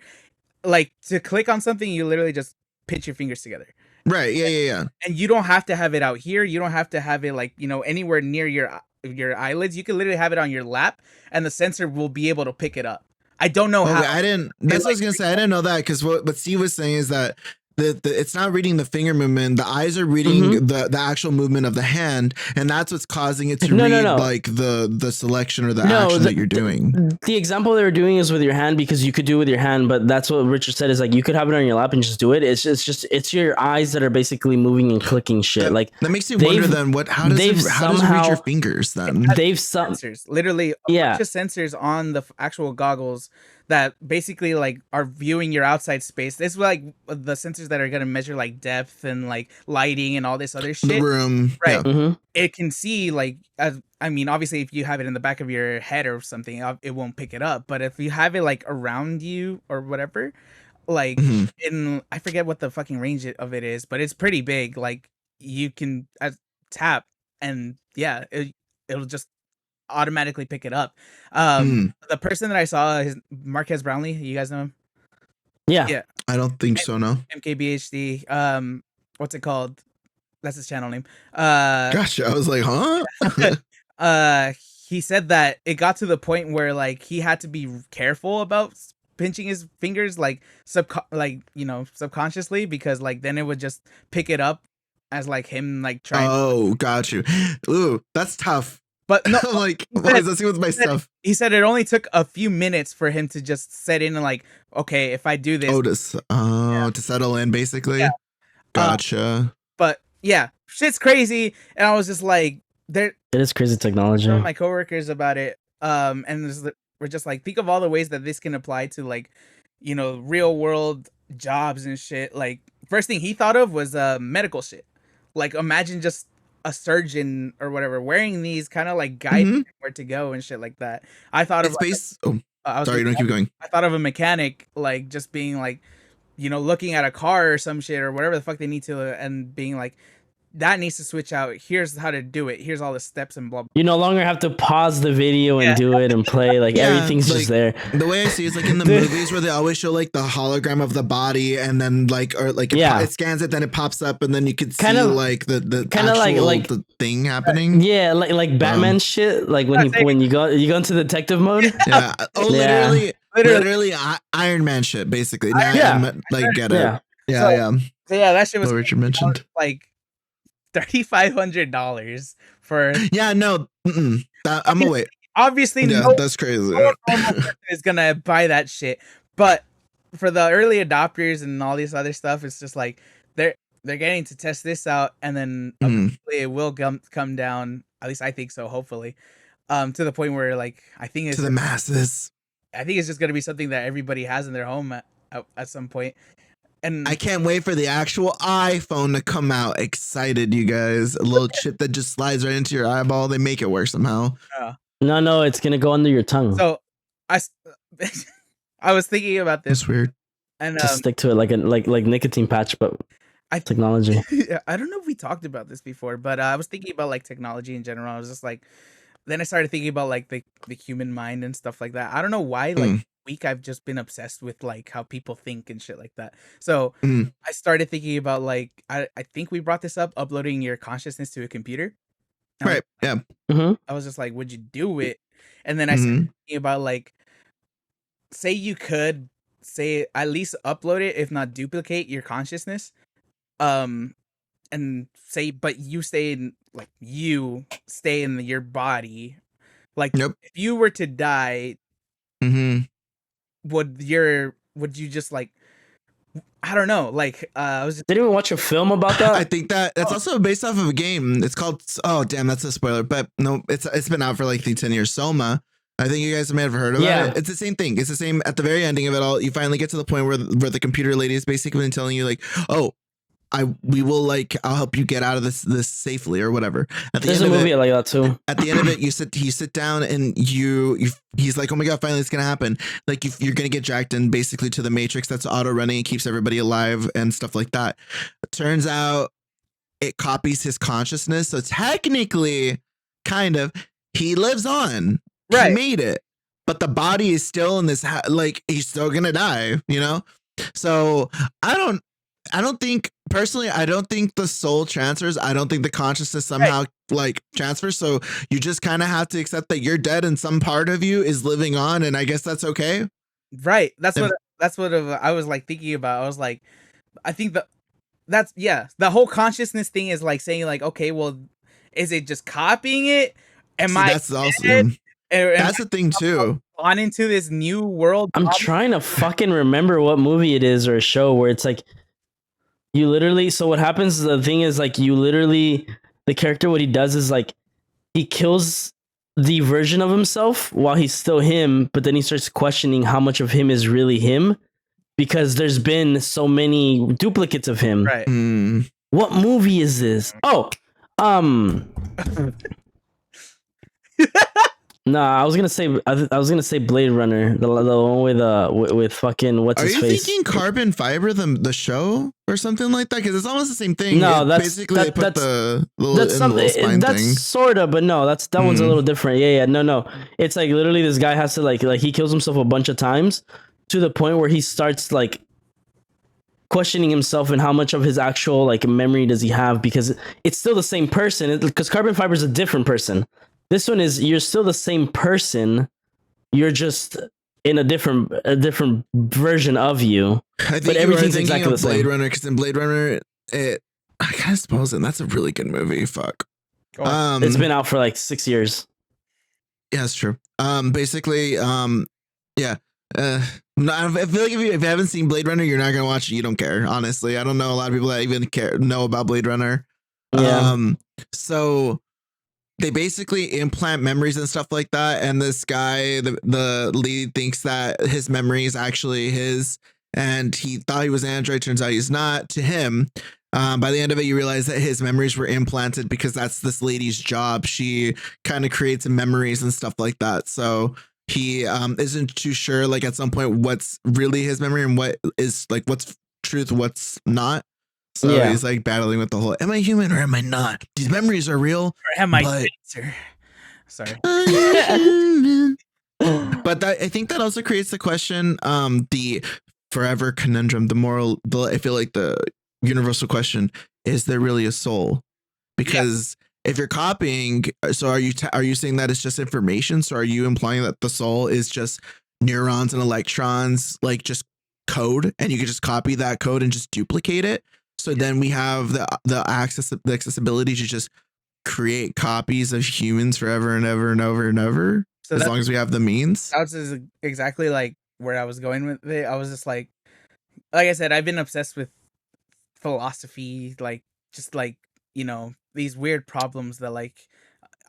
Speaker 3: Like to click on something, you literally just pinch your fingers together.
Speaker 2: Right. Yeah.
Speaker 3: And you don't have to have it out here. You don't have to have it like, anywhere near your eyelids. You can literally have it on your lap and the sensor will be able to pick it up. I don't know how.
Speaker 2: That's what I was gonna say. I didn't know that because what Steve was saying is that it's not reading the finger movement. The eyes are reading the actual movement of the hand, and that's what's causing it to read like the selection or the action that you're doing.
Speaker 1: The example they were doing is with your hand because you could do it with your hand, but that's what Richard said is like you could have it on your lap and just do it. It's your eyes that are basically moving and clicking shit. Like
Speaker 2: that makes you wonder then how does it read your fingers then?
Speaker 3: Sensors, literally a bunch of sensors on the actual goggles that basically like are viewing your outside space. This is like the sensors that are gonna measure like depth and like lighting and all this other shit.
Speaker 2: The room,
Speaker 3: right?
Speaker 2: Yeah.
Speaker 3: It can see like, obviously, if you have it in the back of your head or something, it won't pick it up. But if you have it like around you or whatever, like in I forget what the fucking range of it is, but it's pretty big. Like you can tap and it'll just automatically pick it up. The person that I saw is Marquez Brownlee. You guys know him?
Speaker 1: Yeah.
Speaker 2: I don't think so. No.
Speaker 3: MKBHD. What's it called? That's his channel name.
Speaker 2: Gotcha. I was like, huh?
Speaker 3: He said that it got to the point where like he had to be careful about pinching his fingers like subconsciously because like then it would just pick it up as like him like trying.
Speaker 2: Oh, got you. Ooh, that's tough.
Speaker 3: But no,
Speaker 2: like, why is that with my stuff?
Speaker 3: He said it only took a few minutes for him to just set in and like, okay, if I do this,
Speaker 2: to settle in, basically. Yeah. Gotcha.
Speaker 3: But yeah, shit's crazy, and I was just like, it
Speaker 1: is crazy technology.
Speaker 3: Some of my coworkers about it, and we're just like, think of all the ways that this can apply to like real world jobs and shit. Like first thing he thought of was medical shit. Like imagine just a surgeon or whatever wearing these kind of like guide
Speaker 2: Mhm.
Speaker 3: where to go and shit like that. I thought of
Speaker 2: It's based. Oh,
Speaker 3: I was
Speaker 2: sorry,
Speaker 3: gonna
Speaker 2: don't
Speaker 3: say,
Speaker 2: keep going.
Speaker 3: I thought of a mechanic like just being like, looking at a car or some shit or whatever the fuck they need to, and being like, that needs to switch out. Here's how to do it. Here's all the steps and blah blah.
Speaker 1: You no longer have to pause the video and
Speaker 3: Yeah.
Speaker 1: do it and play. Like
Speaker 2: Yeah,
Speaker 1: everything's
Speaker 2: like,
Speaker 1: just there.
Speaker 2: The way I see it's like in the
Speaker 1: Dude.
Speaker 2: movies where they always show like the hologram of the body, and then like it scans it, then it pops up, and then you could see like the
Speaker 1: kind of like
Speaker 2: the thing happening.
Speaker 1: Yeah, like Batman shit. Like when you go into detective mode.
Speaker 2: Yeah. Oh, literally Iron Man shit, basically. Now I'm like get it. Yeah.
Speaker 3: So yeah, that shit was
Speaker 2: what Richard mentioned.
Speaker 3: Like $3,500 for.
Speaker 2: Yeah, no, I'm gonna wait.
Speaker 3: Obviously,
Speaker 2: that's crazy.
Speaker 3: No normal person is gonna buy that shit, but for the early adopters and all this other stuff, it's just like they're getting to test this out, and then eventually it will come down. At least I think so. Hopefully, to the point where like I think it's
Speaker 2: to the masses.
Speaker 3: I think it's just gonna be something that everybody has in their home at some point. And
Speaker 2: I can't wait for the actual iPhone to come out. Excited, you guys. A little chip that just slides right into your eyeball. They make it work somehow.
Speaker 1: No, it's gonna go under your tongue.
Speaker 3: So I was thinking about this.
Speaker 2: That's weird.
Speaker 3: And
Speaker 1: just stick to it like nicotine patch, but technology.
Speaker 3: I don't know if we talked about this before, but I was thinking about like technology in general. I was just like, then I started thinking about like the human mind and stuff like that. I don't know why, like week I've just been obsessed with like how people think and shit like that. So I started thinking about like I think we brought this up, uploading your consciousness to a computer.
Speaker 2: Right. Yeah.
Speaker 3: I was just like, would you do it? And then I started thinking about like, say you could at least upload it, if not duplicate your consciousness. And say, but you stay in your body. Like if you were to die, would you just like, I don't know, like I was just
Speaker 1: didn't even watch a film about that.
Speaker 2: I think that's also based off of a game. It's called, oh damn, that's a spoiler, but no, it's been out for like 10 years. Soma. I think you guys may have heard about it. It's the same thing. It's the same at the very ending of it all. You finally get to the point where the computer lady is basically telling you like, oh, I'll help you get out of this safely or whatever. At the
Speaker 1: There's
Speaker 2: end
Speaker 1: a
Speaker 2: of
Speaker 1: movie like that too.
Speaker 2: At the end of it, you sit down and he's like, oh my God, finally it's going to happen. Like you're going to get jacked in basically to the matrix that's auto running and keeps everybody alive and stuff like that. It turns out it copies his consciousness. So technically kind of he lives on. Right. He made it, but the body is still in this, like he's still going to die, So I don't think personally, I don't think the soul transfers. I don't think the consciousness somehow like transfers. So you just kind of have to accept that you're dead and some part of you is living on. And I guess that's okay.
Speaker 3: Right. That's what I was like thinking about. I was like, I think the whole consciousness thing is like saying like, okay, well, is it just copying it?
Speaker 2: That's awesome. That's the thing too.
Speaker 3: On into this new world.
Speaker 1: I'm trying to fucking remember what movie it is or a show where it's like you literally. So what happens? The thing is like the character. What he does is like he kills the version of himself while he's still him, but then he starts questioning how much of him is really him because there's been so many duplicates of him.
Speaker 3: Right.
Speaker 1: What movie is this? Oh, No, I was gonna say Blade Runner, the one with fucking what's his face.
Speaker 2: Are you thinking Carbon Fiber, the show, or something like that? Because it's almost the same thing.
Speaker 1: No, that's
Speaker 2: basically they put the little spine
Speaker 1: that's
Speaker 2: thing.
Speaker 1: Sorta, but no, that one's a little different. Yeah, no. It's like literally this guy has to like he kills himself a bunch of times to the point where he starts like questioning himself and how much of his actual like memory does he have, because it's still the same person. Because Carbon Fiber is a different person. This one is you're still the same person. You're just in a different version of you.
Speaker 2: I think everything's exactly the same. Blade Runner, because in Blade Runner, I kind of suppose it. That's a really good movie. Fuck.
Speaker 1: It's been out for like 6 years.
Speaker 2: Yeah, that's true. Basically, yeah. I feel like if you haven't seen Blade Runner, you're not gonna watch it. You don't care. Honestly, I don't know a lot of people that even know about Blade Runner.
Speaker 1: Yeah.
Speaker 2: So they basically implant memories and stuff like that. And this guy, the lead, thinks that his memory is actually his, and he thought he was an android. Turns out he's not. To him, by the end of it, you realize that his memories were implanted because that's this lady's job. She kind of creates memories and stuff like that. So he isn't too sure, like at some point, what's really his memory and what is like what's truth, what's not. So
Speaker 1: Yeah.
Speaker 2: he's like battling with the whole, am I human or am I not? These memories are real.
Speaker 3: Or am I
Speaker 2: but-
Speaker 3: cancer? Sorry.
Speaker 2: But that, I think that also creates the question, the forever conundrum, I feel like the universal question, is there really a soul? Because if you're copying, so are you saying that it's just information? So are you implying that the soul is just neurons and electrons, like just code, and you can just copy that code and just duplicate it? So then we have the accessibility to just create copies of humans forever and ever and over and over,
Speaker 3: So
Speaker 2: as
Speaker 3: that's,
Speaker 2: long as we have the means.
Speaker 3: that's exactly like where I was going with it. I was just like I said, I've been obsessed with philosophy, like just like, you know, these weird problems that like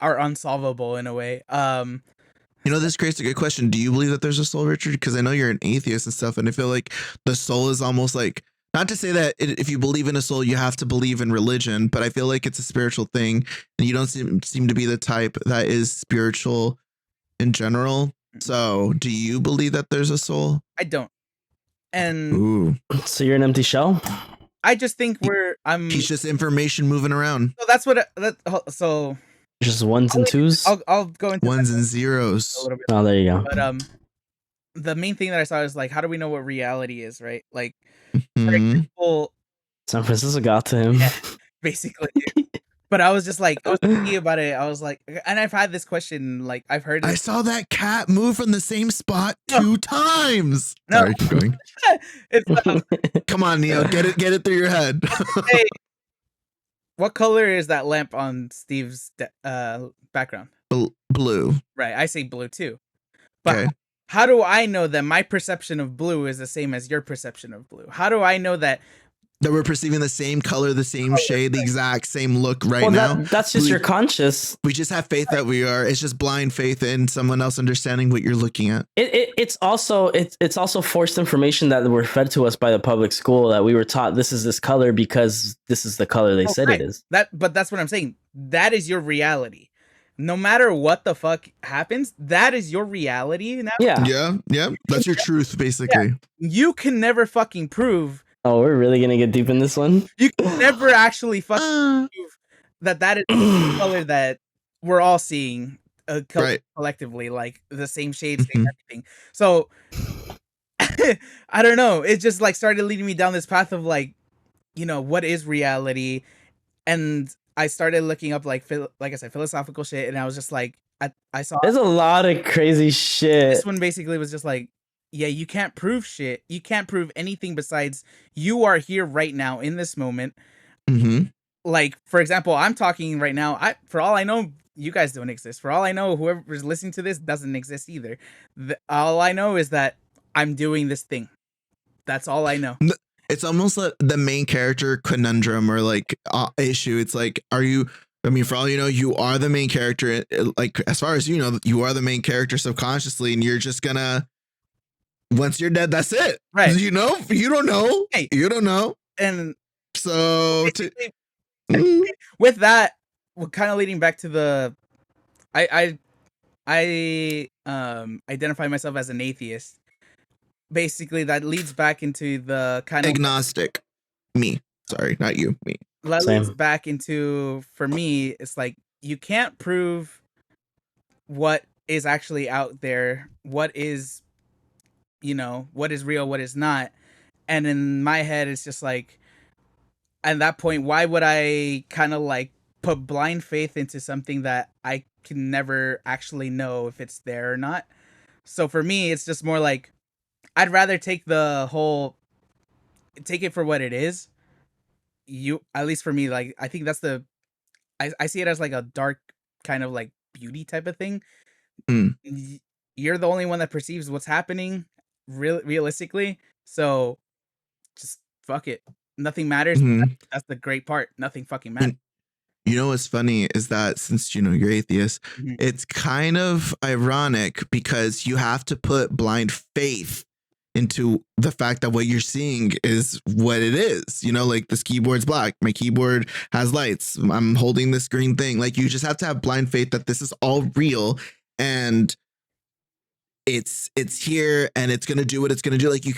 Speaker 3: are unsolvable in a way.
Speaker 2: You know, this creates a good question. Do you believe that there's a soul, Richard? Because I know you're an atheist and stuff, and I feel like the soul is almost like, not to say that if you believe in a soul, you have to believe in religion, but I feel like it's a spiritual thing, and you don't seem to be the type that is spiritual in general. So, do you believe that there's a soul?
Speaker 3: I don't. And
Speaker 2: Ooh,
Speaker 1: So you're an empty shell?
Speaker 3: I just think
Speaker 2: he's just information moving around,
Speaker 3: so that's what so
Speaker 1: Just ones and twos?
Speaker 3: I'll go into
Speaker 2: ones
Speaker 3: that
Speaker 2: and
Speaker 3: a
Speaker 2: zeros.
Speaker 3: little bit.
Speaker 1: Oh, there you go.
Speaker 3: But the main thing that I saw is like, how do we know what reality is, right? Like, for
Speaker 2: Mhm.
Speaker 3: example,
Speaker 1: San Francisco got to him.
Speaker 3: Yeah. basically. But I was just like, I was thinking about it. I was like, and I've had this question, like I've heard
Speaker 2: I
Speaker 3: it.
Speaker 2: saw that cat move from the same spot
Speaker 3: No.
Speaker 2: 2 times.
Speaker 3: No.
Speaker 2: Sorry, keep going.
Speaker 3: It's
Speaker 2: Come on, Neo, get it through your head.
Speaker 3: hey, what color is that lamp on Steve's background?
Speaker 2: Blue.
Speaker 3: Right, I say blue too. But
Speaker 2: Okay.
Speaker 3: how do I know that my perception of blue is the same as your perception of blue? How do I know that?
Speaker 2: That we're perceiving the same color, the same shade, the exact same look right
Speaker 1: Well,
Speaker 2: now.
Speaker 1: that's just
Speaker 2: We-
Speaker 1: your conscious.
Speaker 2: We just have faith that we are. It's just blind faith in someone else understanding what you're looking at.
Speaker 1: It's also forced information that were fed to us by the public school, that we were taught this is this color because this is the color they said
Speaker 3: right.
Speaker 1: it is.
Speaker 3: But that's what I'm saying. That is your reality. No matter what the fuck happens, that is your reality now.
Speaker 1: Yeah.
Speaker 2: Yeah. That's your truth, basically.
Speaker 3: You can never fucking prove.
Speaker 1: Oh, we're really gonna get deep in this one.
Speaker 3: You can never actually fucking prove that is the color that we're all seeing
Speaker 2: Right.
Speaker 3: collectively, like the same shades,
Speaker 2: Mhm.
Speaker 3: same everything. So I don't know. It just like started leading me down this path of like, you know, what is reality? And I started looking up like I said, philosophical shit, and I was just like, I saw
Speaker 1: There's a lot of crazy shit.
Speaker 3: this one basically was just like, yeah, you can't prove shit. You can't prove anything besides you are here right now in this moment.
Speaker 2: Mm-hmm.
Speaker 3: Like, for example, I'm talking right now. For all I know, you guys don't exist. For all I know, whoever's listening to this doesn't exist either. All I know is that I'm doing this thing. That's all I know.
Speaker 2: It's almost like the main character conundrum or like issue. It's like, for all you know, you are the main character. Like, as far as you know, you are the main character subconsciously, and you're just gonna, once you're dead, that's it.
Speaker 3: Right.
Speaker 2: You know, you don't know.
Speaker 3: Hey.
Speaker 2: You don't know.
Speaker 3: And
Speaker 2: So
Speaker 3: with that, we're kind of leading back to the, I identify myself as an atheist. Basically, that leads back into the kind of
Speaker 2: agnostic. Me. Sorry, not you. Me.
Speaker 3: that
Speaker 1: Same.
Speaker 3: leads back into, for me, it's like you can't prove what is actually out there, what is, you know, what is real, what is not. And in my head, it's just like, at that point, why would I kind of like put blind faith into something that I can never actually know if it's there or not? So for me, it's just more like, I'd rather take it for what it is. At least for me, like, I think that's I see it as like a dark kind of like beauty type of thing.
Speaker 2: Mm.
Speaker 3: You're the only one that perceives what's happening realistically. So just fuck it. Nothing matters.
Speaker 2: Mhm.
Speaker 3: That's the great part. Nothing fucking matters.
Speaker 2: You know what's funny is that since you're atheist,
Speaker 3: Mhm.
Speaker 2: it's kind of ironic because you have to put blind faith into the fact that what you're seeing is what it is. Like this keyboard's black. My keyboard has lights. I'm holding this green thing. Like you just have to have blind faith that this is all real and it's here and it's gonna do what it's gonna do. Like you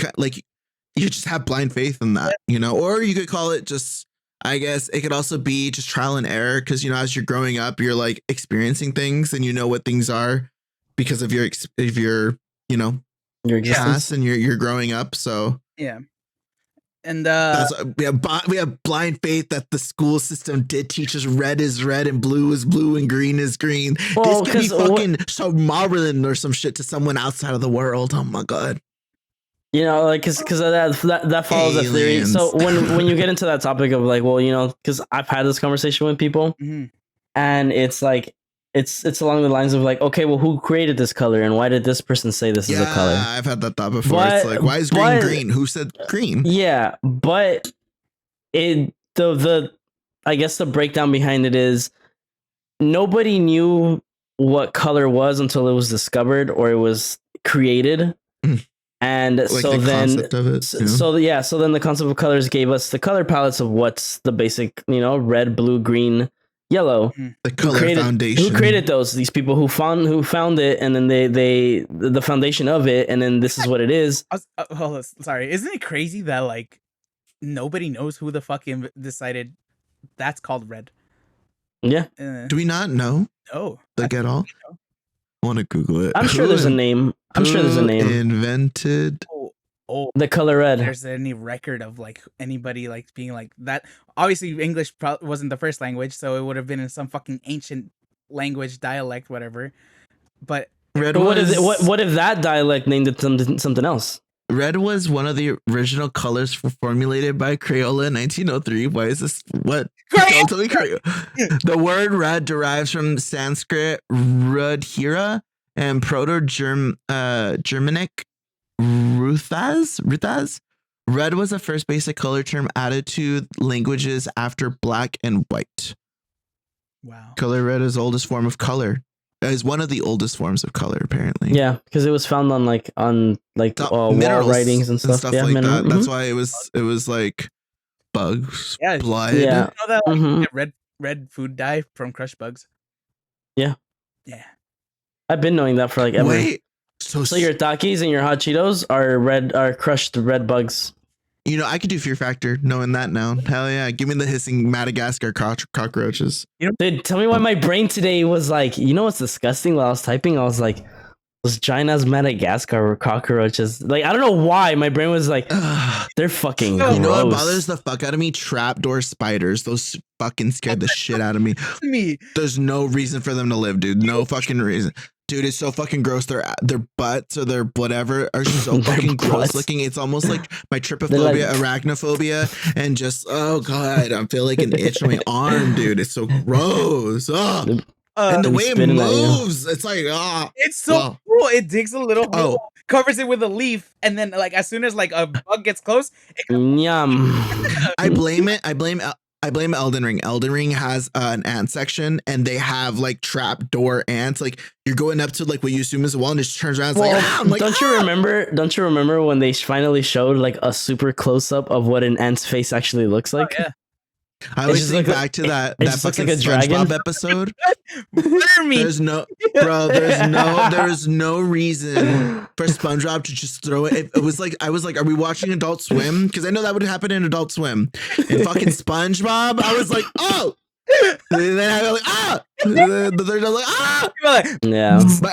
Speaker 2: just have blind faith in that, or you could call it just, I guess it could also be just trial and error because as you're growing up, you're like experiencing things and you know what things are because of your
Speaker 1: Your existence.
Speaker 2: past and you're growing up. So
Speaker 3: Yeah. And
Speaker 2: that's, we have blind faith that the school system did teach us red is red and blue is blue and green is green.
Speaker 1: Well,
Speaker 2: This could be
Speaker 1: 'cause
Speaker 2: fucking Somaliland or some shit to someone outside of the world. Oh my god.
Speaker 1: Like, because that follows a theory.
Speaker 2: Aliens.
Speaker 1: So when you get into that topic of like, well, because I've had this conversation with people,
Speaker 3: mhm.
Speaker 1: and it's like it's along the lines of like, okay, well, who created this color, and why did this person say this is a color?
Speaker 2: I've had that thought before.
Speaker 1: But-
Speaker 2: it's like, why is green green? Who said green?
Speaker 1: Yeah, but the I guess the breakdown behind it is nobody knew what color was until it was discovered or it was created. And
Speaker 2: Like
Speaker 1: so
Speaker 2: the
Speaker 1: then
Speaker 2: concept of it.
Speaker 1: so then the concept of colors gave us the color palettes of what's the basic, red, blue, green, yellow.
Speaker 2: The color foundation.
Speaker 1: Who created those? These people who found it, and then they the foundation of it, and then this is what it is.
Speaker 3: Hold on, sorry. Isn't it crazy that like nobody knows who the fucking decided that's called red?
Speaker 1: Yeah,
Speaker 2: Do we not know?
Speaker 3: No.
Speaker 2: Like at all? I want to Google it.
Speaker 1: I'm sure there's a name. I'm sure there's a
Speaker 2: Who
Speaker 1: name.
Speaker 2: invented
Speaker 3: Oh,
Speaker 1: The color red.
Speaker 3: there's any record of like anybody like being like that? Obviously, English wasn't the first language, so it would have been in some fucking ancient language, dialect, whatever. But
Speaker 2: red?
Speaker 1: But
Speaker 2: Was,
Speaker 1: what if that dialect named it something else?
Speaker 2: red was one of the original colors formulated by Crayola in 1903. Why is this? What? Don't tell me Crayola. The word red derives from Sanskrit rudhira and Proto-Germanic ruthas. Red was the first basic color term added to languages after black and white.
Speaker 3: wow.
Speaker 2: Color red is the oldest form of color. Is one of the oldest forms of color, apparently.
Speaker 1: Yeah, because it was found on wall
Speaker 2: Minerals
Speaker 1: writings and stuff. Yeah,
Speaker 2: like
Speaker 1: mineral-
Speaker 2: that. That's why it was like bugs,
Speaker 3: Yeah.
Speaker 2: blood.
Speaker 1: Yeah.
Speaker 3: You know that like,
Speaker 1: Mhm.
Speaker 3: red food dye from crushed bugs.
Speaker 1: Yeah.
Speaker 3: Yeah.
Speaker 1: I've been knowing that for like ever.
Speaker 2: Wait,
Speaker 1: So your Takis and your hot Cheetos are crushed red bugs.
Speaker 2: I could do Fear Factor knowing that now. Hell yeah, give me the hissing Madagascar cockroaches.
Speaker 1: Dude, tell me why my brain today was like, what's disgusting? While I was typing, I was like, those China's Madagascar cockroaches. Like, I don't know why my brain was like, they're fucking gross.
Speaker 2: You know what bothers the fuck out of me? Trapdoor spiders. Those fucking scared the shit out of me.
Speaker 3: Me.
Speaker 2: There's no reason for them to live, dude. No fucking reason. Dude, it's so fucking gross. Their butts or their whatever are so
Speaker 1: Their
Speaker 2: fucking gross
Speaker 1: butts.
Speaker 2: looking. It's almost like my trypophobia, arachnophobia, and just god, I feel like an itch on my arm, dude. It's so gross. Oh. And the
Speaker 1: Them
Speaker 2: way it
Speaker 1: spitting at you.
Speaker 2: moves, it's like
Speaker 3: It's so
Speaker 2: Wow.
Speaker 3: cool. It digs a little hole,
Speaker 2: Oh.
Speaker 3: covers it with a leaf, and then like as soon as like a bug gets close,
Speaker 1: Yum.
Speaker 2: I blame Elden Ring. Elden Ring has an ant section, and they have like trap door ants. Like you're going up to like what you assume is a wall, and it just turns around. It's
Speaker 1: Well,
Speaker 2: like, I'm like,
Speaker 1: don't you remember? Don't you remember when they finally showed like a super close up of what an ant's face actually looks like?
Speaker 3: yeah.
Speaker 2: I always
Speaker 1: just
Speaker 2: think
Speaker 1: like a-
Speaker 2: back to that
Speaker 1: it
Speaker 2: that
Speaker 1: just looks
Speaker 2: fucking
Speaker 1: like a dragon.
Speaker 2: SpongeBob episode.
Speaker 3: Wormy.
Speaker 2: There's no reason for SpongeBob to just throw it. It was like I was like, are we watching Adult Swim? Because I know that would happen in Adult Swim. And fucking SpongeBob, I was like, oh. And then I was like, the third time, like,
Speaker 3: You're like,
Speaker 1: Yeah.
Speaker 2: But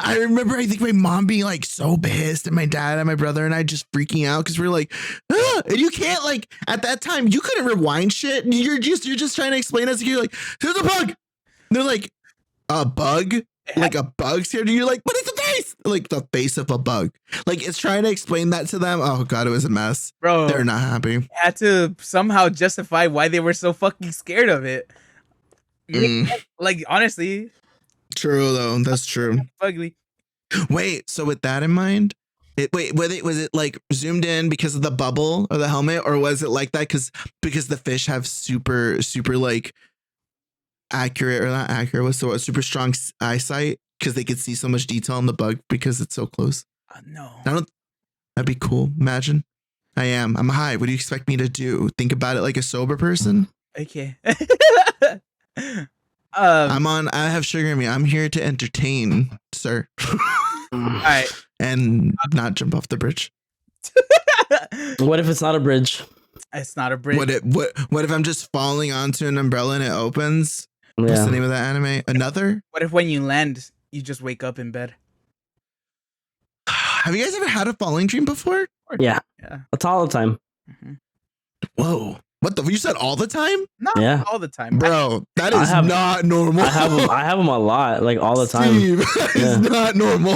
Speaker 2: I remember. I think my mom being like so pissed, and my dad and my brother and I just freaking out because we were like, and you can't like at that time you couldn't rewind shit. You're just trying to explain us. You're like, there's a bug. And they're like, a bug, like a bug scared you. You're like, but it's a face, like the face of a bug. Like it's trying to explain that to them. Oh god, it was a mess.
Speaker 3: bro,
Speaker 2: They're not happy.
Speaker 3: had to somehow justify why they were so fucking scared of it. Like honestly,
Speaker 2: True though, that's true.
Speaker 3: ugly.
Speaker 2: Wait, so with that in mind, Was it like zoomed in because of the bubble or the helmet, or was it like that because the fish have super like accurate or not accurate? What's the word? Super strong eyesight because they could see so much detail in the bug because it's so close.
Speaker 3: No.
Speaker 2: That'd be cool. Imagine. I'm high. What do you expect me to do? Think about it like a sober person?
Speaker 3: Okay.
Speaker 2: I have sugar in me. I'm here to entertain, sir.
Speaker 3: All right.
Speaker 2: And not jump off the bridge.
Speaker 1: What if it's not a bridge?
Speaker 3: It's not a bridge.
Speaker 2: What if I'm just falling onto an umbrella and it opens?
Speaker 1: Yeah.
Speaker 2: What's the name of that anime? Another?
Speaker 3: What if when you land, you just wake up in bed?
Speaker 2: Have you guys ever had a falling dream before?
Speaker 1: Yeah.
Speaker 3: Yeah.
Speaker 1: It's all the time.
Speaker 3: Mm-hmm.
Speaker 2: Whoa. What the? You said all the time?
Speaker 3: Not
Speaker 1: Yeah.
Speaker 3: all the time.
Speaker 2: Bro, that is not normal.
Speaker 1: I have them a lot, like all the time.
Speaker 2: Steve, it's not normal.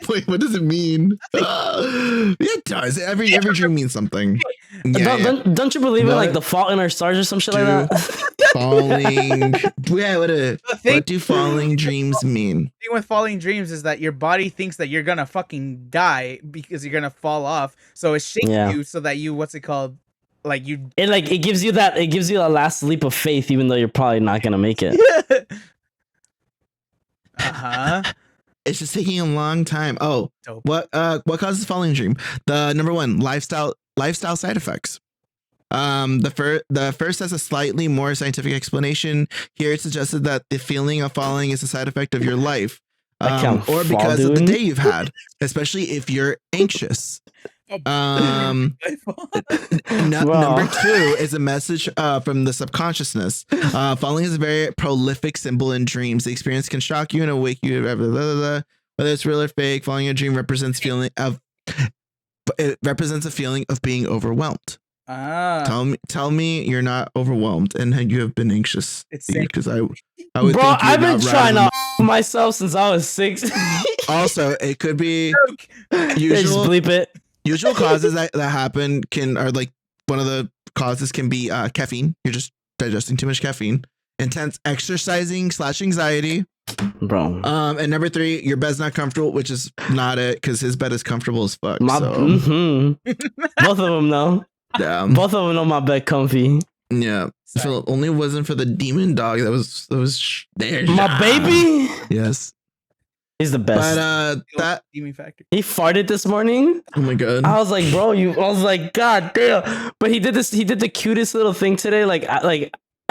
Speaker 2: Wait, what does it mean? It does. Every dream means something. Yeah,
Speaker 1: don't you believe in like the fault in our stars or some shit like that?
Speaker 2: Falling. Yeah, what do falling dreams mean?
Speaker 3: The thing with falling dreams is that your body thinks that you're gonna fucking die because you're gonna fall off. So it shakes you so that you, what's it called? Like you,
Speaker 1: it gives you a last leap of faith, even though you're probably not gonna make it.
Speaker 2: It's just taking a long time. Oh,
Speaker 3: Dope.
Speaker 2: what causes falling dream? The number one, lifestyle side effects. The first has a slightly more scientific explanation. Here it's suggested that the feeling of falling is a side effect of your life, or because of the day you've had, especially if you're anxious. Number two is a message from the subconsciousness. Falling is a very prolific symbol in dreams. The experience can shock you and awake you. Blah, blah, blah, blah. Whether it's real or fake, falling in a dream represents a feeling of being overwhelmed. Tell me you're not overwhelmed and you have been anxious. Because I would.
Speaker 1: Bro, I've been trying to myself since I was 6.
Speaker 2: Also, it could be
Speaker 1: Just
Speaker 2: usual.
Speaker 1: bleep it.
Speaker 2: Usual causes that happen are like one of the causes can be caffeine. You're just digesting too much caffeine. Intense exercising / anxiety.
Speaker 1: Bro.
Speaker 2: And number 3, your bed's not comfortable, which is not it because his bed is comfortable as fuck.
Speaker 1: Both of them though.
Speaker 2: Damn.
Speaker 1: Both of them know my bed comfy.
Speaker 2: Yeah. If it only wasn't for the demon dog that was there.
Speaker 1: My baby.
Speaker 2: Yes.
Speaker 1: He's the best.
Speaker 2: But that
Speaker 3: demon factor.
Speaker 1: He farted this morning.
Speaker 2: Oh my god.
Speaker 1: I was like, bro, I was like, god damn. But he did the cutest little thing today.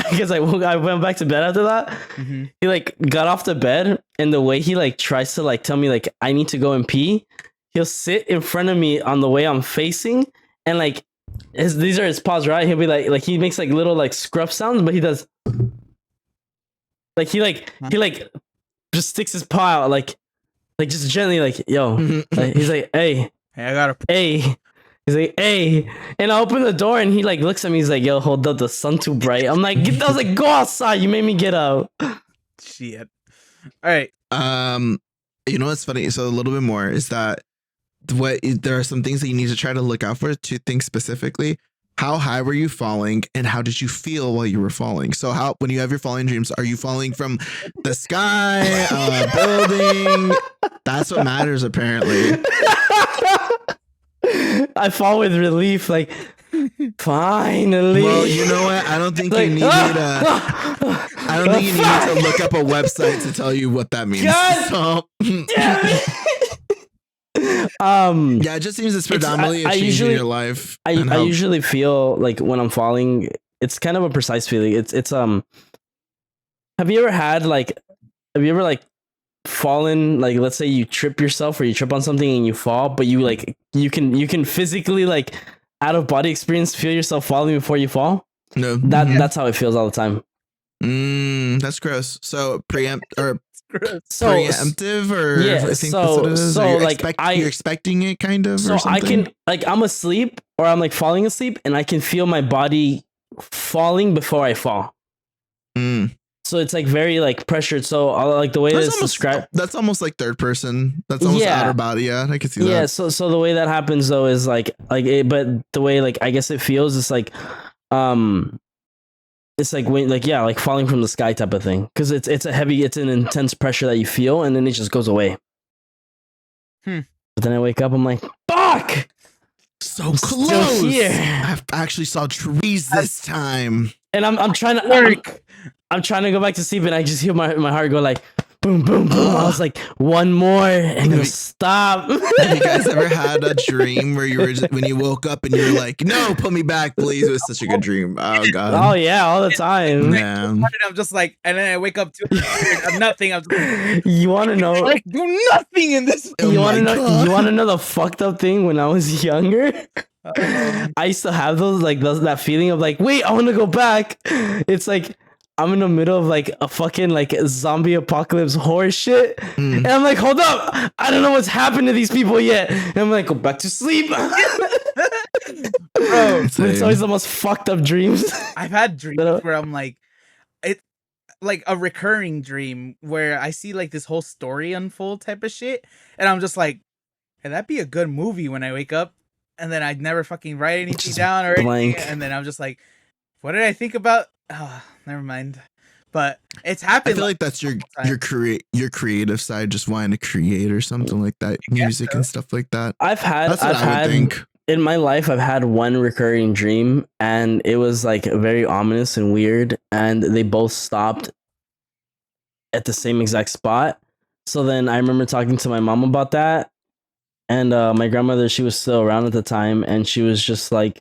Speaker 1: Because I went back to bed after that.
Speaker 3: Mm-hmm.
Speaker 1: He like got off the bed, and the way he like tries to like tell me like I need to go and pee, he'll sit in front of me on the way I'm facing, and like these are his paws, right? He'll be like he makes like little like scruff sounds, but he does like he just sticks his paw out like just gently like yo. Like, he's like, hey,
Speaker 3: I gotta.
Speaker 1: Hey. He's like, hey, and I open the door and he like looks at me. He's like, yo, hold up, the sun too bright. I'm like, I was like, go outside. You made me get out.
Speaker 3: Shit. All right.
Speaker 2: You know what's funny? So a little bit more is that there are some things that you need to try to look out for. 2 things specifically. How high were you falling, and how did you feel while you were falling? So when you have your falling dreams, are you falling from the sky, a building? That's what matters, apparently.
Speaker 1: I fall with relief, like finally.
Speaker 2: Well, you know what? I don't think you need to look up a website to tell you what that means.
Speaker 1: God damn it.
Speaker 2: Yeah, it just seems it's predominantly a change in your life.
Speaker 1: I usually feel like when I'm falling, it's kind of a precise feeling. It's have you ever fallen, like let's say you trip yourself or you trip on something and you fall, but you can physically like out of body experience feel yourself falling before you fall?
Speaker 2: No.
Speaker 1: That's how it feels all the time.
Speaker 2: That's gross. So preemptive or
Speaker 1: yeah,
Speaker 2: I think that's what it is.
Speaker 1: so
Speaker 2: You're expecting it kind of,
Speaker 1: so
Speaker 2: or something?
Speaker 1: I can like I'm asleep or I'm like falling asleep and I can feel my body falling before I fall. So it's like very like pressured. So like the way it's described,
Speaker 2: that's almost like third person. That's almost outer body. Yeah, I can see that.
Speaker 1: Yeah. So the way that happens though is like but the way like I guess it feels is like it's like when like falling from the sky type of thing, because it's an intense pressure that you feel and then it just goes away. But then I wake up, I'm like, fuck! Fuck!
Speaker 2: So
Speaker 1: Still
Speaker 2: close.
Speaker 1: here.
Speaker 2: I actually saw trees this time.
Speaker 1: And I'm trying to I'm trying to go back to sleep, and I just hear my heart go like boom, boom, boom. I was like, one more, and it'll stop.
Speaker 2: Have you guys ever had a dream where you were when you woke up and you were like, "No, put me back, please"? It was such a good dream. Oh god.
Speaker 1: Oh yeah, all the time.
Speaker 2: Man.
Speaker 3: I'm just like, and then I wake up to nothing. I'm just like,
Speaker 1: You want to know?
Speaker 3: I do nothing in this.
Speaker 2: Oh
Speaker 1: You want to
Speaker 2: my
Speaker 1: know?
Speaker 2: God.
Speaker 1: You want to know the fucked up thing? When I was younger, I used to have that feeling of like, wait, I want to go back. It's like I'm in the middle of like a fucking like zombie apocalypse horror shit, and I'm like, hold up, I don't know what's happened to these people yet. And I'm like, go back to sleep. Bro, it's always the most fucked up dreams.
Speaker 3: I've had dreams where I'm like, it like a recurring dream where I see like this whole story unfold type of shit, and I'm just like, hey, that'd be a good movie when I wake up, and then I'd never fucking write anything down or anything, and then I'm just like, what did I think about? Oh, never mind. But it's happened.
Speaker 2: I feel like that's your creative side, just wanting to create or something like that, music and stuff like that.
Speaker 1: I've had
Speaker 2: I would think.
Speaker 1: In my life, I've had one recurring dream, and it was like very ominous and weird, and they both stopped at the same exact spot. So then I remember talking to my mom about that, and my grandmother, she was still around at the time, and she was just like,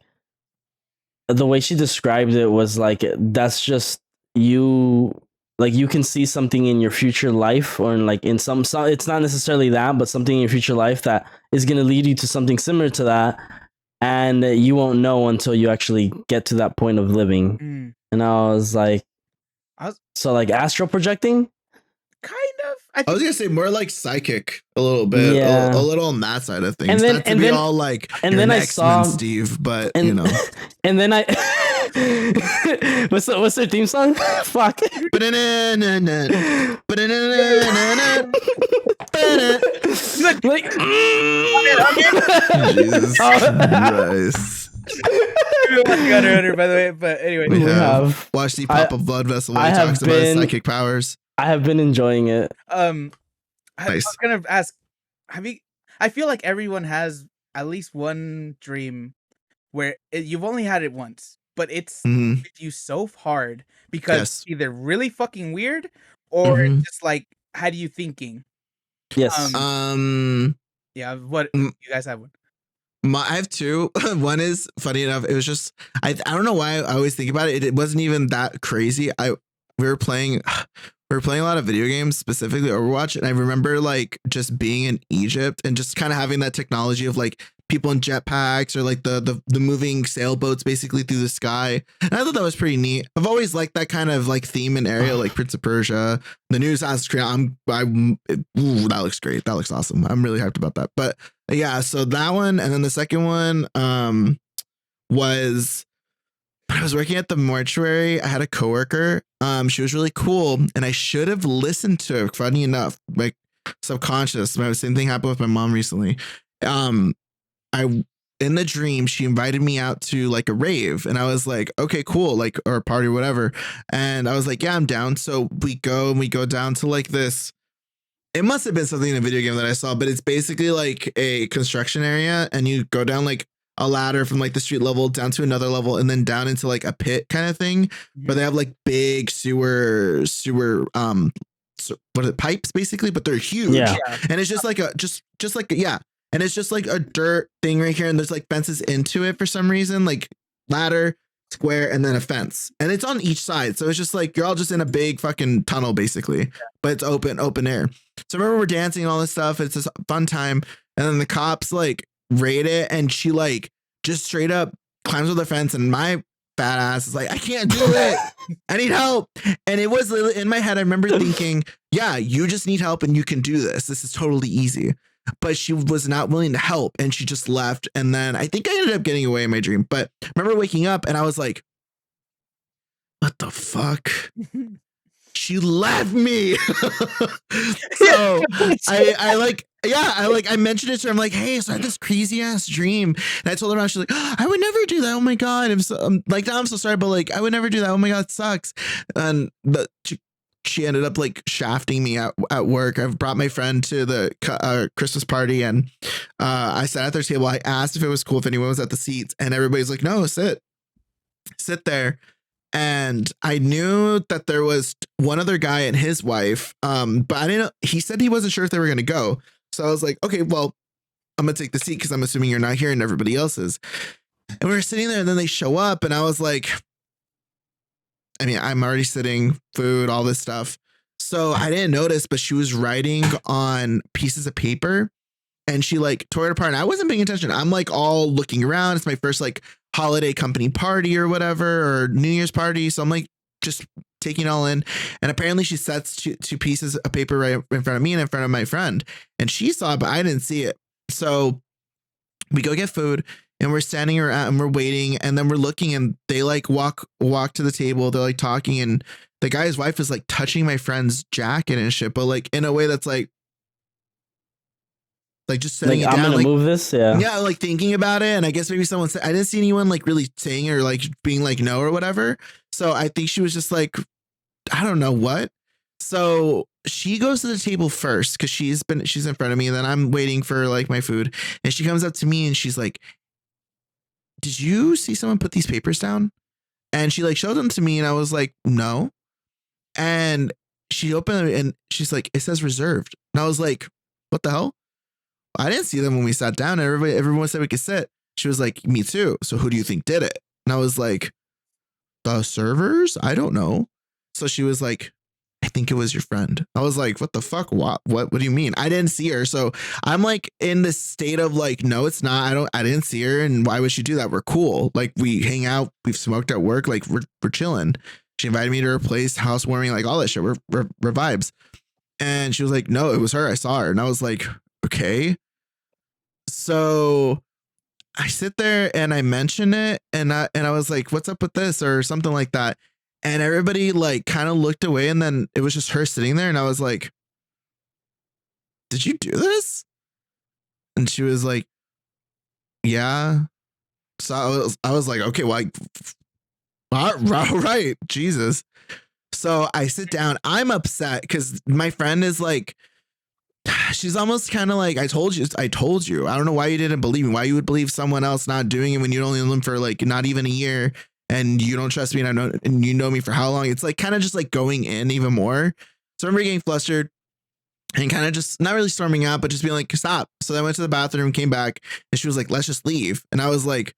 Speaker 1: the way she described it was like, that's just you, like you can see something in your future life, or in like in some it's not necessarily that, but something in your future life that is going to lead you to something similar to that, and you won't know until you actually get to that point of living. And I was like, so like astral projecting,
Speaker 3: kind of.
Speaker 2: I was gonna say more like psychic, a little bit, a little on that side of things. Not to be all like,
Speaker 1: and then I saw
Speaker 2: Steve, but
Speaker 1: and,
Speaker 2: you know.
Speaker 1: And then I, what's their theme song? Fuck.
Speaker 2: Like, Jesus Christ.
Speaker 3: Hunter, by the way, but anyway,
Speaker 2: we have watched the pop of blood vessel when he talks about his psychic powers.
Speaker 1: I have been enjoying it.
Speaker 3: Nice. I was gonna ask, I feel like everyone has at least one dream where you've only had it once, but it's with you so hard because it's either really fucking weird or just like had you thinking.
Speaker 1: Yes.
Speaker 3: Yeah. What you guys have one?
Speaker 2: I have two. One is, funny enough, it was just I don't know why I always think about it. It wasn't even that crazy. We were playing a lot of video games, specifically Overwatch, and I remember like just being in Egypt and just kind of having that technology of like people in jetpacks or like the moving sailboats basically through the sky. And I thought that was pretty neat. I've always liked that kind of like theme and area, like Prince of Persia, the new Assassin's Creed. That looks great. That looks awesome. I'm really hyped about that. But yeah, so that one, and then the second one was when I was working at the mortuary. I had a coworker. She was really cool, and I should have listened to her. Funny enough, like subconscious. The same thing happened with my mom recently. In the dream, she invited me out to like a rave, and I was like, okay, cool, like, or a party or whatever. And I was like, yeah, I'm down. So we go down to like this. It must have been something in a video game that I saw, but it's basically like a construction area, and you go down like a ladder from like the street level down to another level, and then down into like a pit kind of thing. But they have like big sewer pipes basically, but they're huge.
Speaker 1: Yeah.
Speaker 2: And it's just like and it's just like a dirt thing right here, and there's like fences into it for some reason, like ladder, square, and then a fence, and it's on each side. So it's just like you're all just in a big fucking tunnel basically, but it's open air. So I remember we're dancing and all this stuff. It's a fun time, and then the cops like raid it, and she like just straight up climbs over the fence, and my fat ass is like, I can't do it. I need help. And it was in my head. I remember thinking, yeah, you just need help, and you can do this. This is totally easy. But she was not willing to help, and she just left. And then I think I ended up getting away in my dream. But I remember waking up, and I was like, what the fuck? She left me. So I mentioned it to her. I'm like, hey, so I had this crazy ass dream. And I told her about it. She's like, oh, I would never do that. Oh my God. I'm so sorry, but like, I would never do that. Oh my God, it sucks. And she she ended up like shafting me at work. I've brought my friend to the Christmas party, and I sat at their table. I asked if it was cool if anyone was at the seats, and everybody's like, no, sit there. And I knew that there was one other guy and his wife, but I didn't know. He said he wasn't sure if they were going to go. So I was like, okay, well, I'm going to take the seat because I'm assuming you're not here and everybody else is. And we were sitting there, and then they show up, and I was like, I mean, I'm already sitting, food, all this stuff. So I didn't notice, but she was writing on pieces of paper, and she like tore it apart. And I wasn't paying attention. I'm like all looking around. It's my first like holiday company party or whatever, or New Year's party. So I'm like just taking it all in. And apparently she sets two pieces of paper right in front of me and in front of my friend. And she saw it, but I didn't see it. So we go get food. And we're standing around and we're waiting, and then we're looking, and they like walk to the table. They're like talking, and the guy's wife is like touching my friend's jacket and shit, but like in a way that's like just setting
Speaker 1: Like,
Speaker 2: it
Speaker 1: I'm
Speaker 2: down,
Speaker 1: gonna
Speaker 2: like
Speaker 1: move this. Yeah.
Speaker 2: yeah, like thinking about it. And I guess maybe someone said, I didn't see anyone like really saying or like being like no or whatever. So I think she was just like, I don't know what. So she goes to the table first because she's in front of me, and then I'm waiting for like my food, and she comes up to me and she's like, did you see someone put these papers down? And she like showed them to me, and I was like, no. And she opened them, and she's like, it says reserved. And I was like, what the hell? I didn't see them when we sat down, and everyone said we could sit. She was like, me too. So who do you think did it? And I was like, the servers? I don't know. So she was like, I think it was your friend. I was like, what the fuck? What do you mean? I didn't see her. So I'm like in this state of like, no, it's not. I didn't see her. And why would she do that? We're cool. Like we hang out. We've smoked at work. Like we're chilling. She invited me to her place, housewarming, like all that shit. We're vibes. And she was like, no, it was her. I saw her. And I was like, okay. So I sit there and I mention it, and I was like, what's up with this or something like that. And everybody like kind of looked away, and then it was just her sitting there, and I was like, did you do this? And she was like, yeah. So I was like, okay, well, right, Jesus. So I sit down. I'm upset because my friend is like, she's almost kind of like, I told you. I don't know why you didn't believe me. Why you would believe someone else not doing it when you only know them for like not even a year. And you don't trust me, and I know, and you know me for how long? It's like kind of just like going in even more. So I remember getting flustered and kind of just not really storming out, but just being like, stop. So I went to the bathroom, came back, and she was like, let's just leave. And I was like,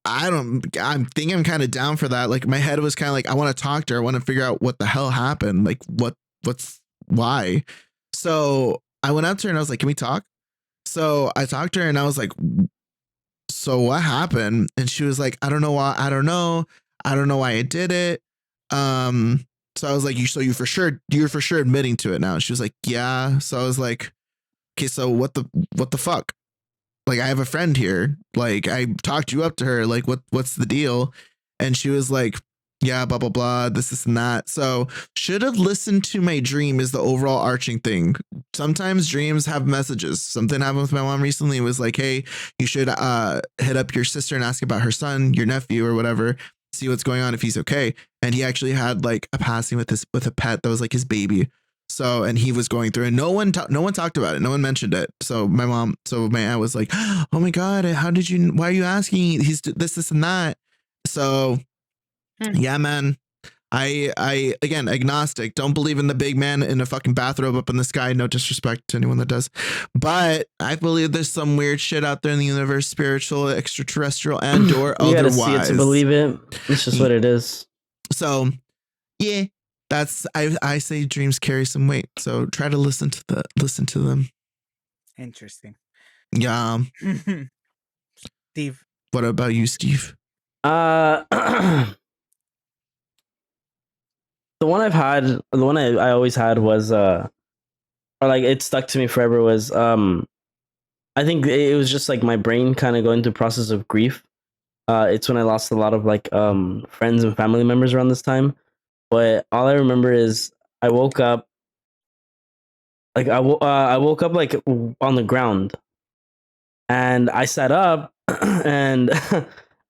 Speaker 2: I think I'm kind of down for that. Like my head was kind of like, I want to talk to her. I want to figure out what the hell happened. Like why? So I went up to her and I was like, can we talk? So I talked to her and I was like, so what happened? And she was like, I don't know why. I don't know why I did it. So I was like, you're for sure admitting to it now. And she was like, yeah. So I was like, okay, so what the fuck? Like, I have a friend here. Like, I talked you up to her. Like, what's the deal? And she was like, yeah, blah, blah, blah, this and that. So should have listened to my dream is the overall arching thing. Sometimes dreams have messages. Something happened with my mom recently. It was like, hey, you should hit up your sister and ask about her son, your nephew or whatever, see what's going on, if he's okay. And he actually had like a passing with a pet that was like his baby. So, and he was going through, and no one talked about it. No one mentioned it. So my aunt was like, oh my God, why are you asking? He's this and that. So yeah, man. I again, agnostic. Don't believe in the big man in a fucking bathrobe up in the sky. No disrespect to anyone that does. But I believe there's some weird shit out there in the universe, spiritual, extraterrestrial, and or
Speaker 1: you
Speaker 2: otherwise.
Speaker 1: You gotta see it to believe it. It's just what it is.
Speaker 2: So yeah, that's I say dreams carry some weight. So try to listen to them.
Speaker 3: Interesting.
Speaker 2: Yeah.
Speaker 3: Steve.
Speaker 2: What about you, Steve?
Speaker 1: The one I always had was or like it stuck to me forever was I think it was just like my brain kind of going through process of grief. It's when I lost a lot of like friends and family members around this time. But all I remember is I woke up like I woke up like on the ground, and I sat up and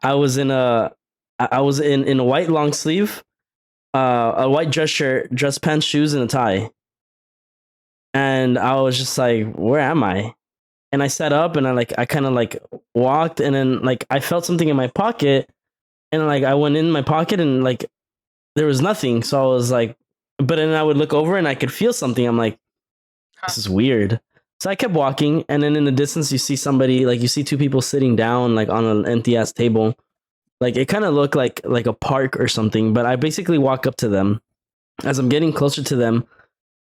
Speaker 1: I was in a white long sleeve. a white dress shirt, dress pants, shoes, and a tie. And I was just like, where am I? And I sat up and I kind of like walked, and then like I felt something in my pocket, and like I went in my pocket and like there was nothing. So I was like, but then I would look over and I could feel something. I'm like, this is weird. So I kept walking, and then in the distance you see somebody, like you see two people sitting down like on an empty ass table. Like it kind of looked like a park or something. But I basically walk up to them. As I'm getting closer to them,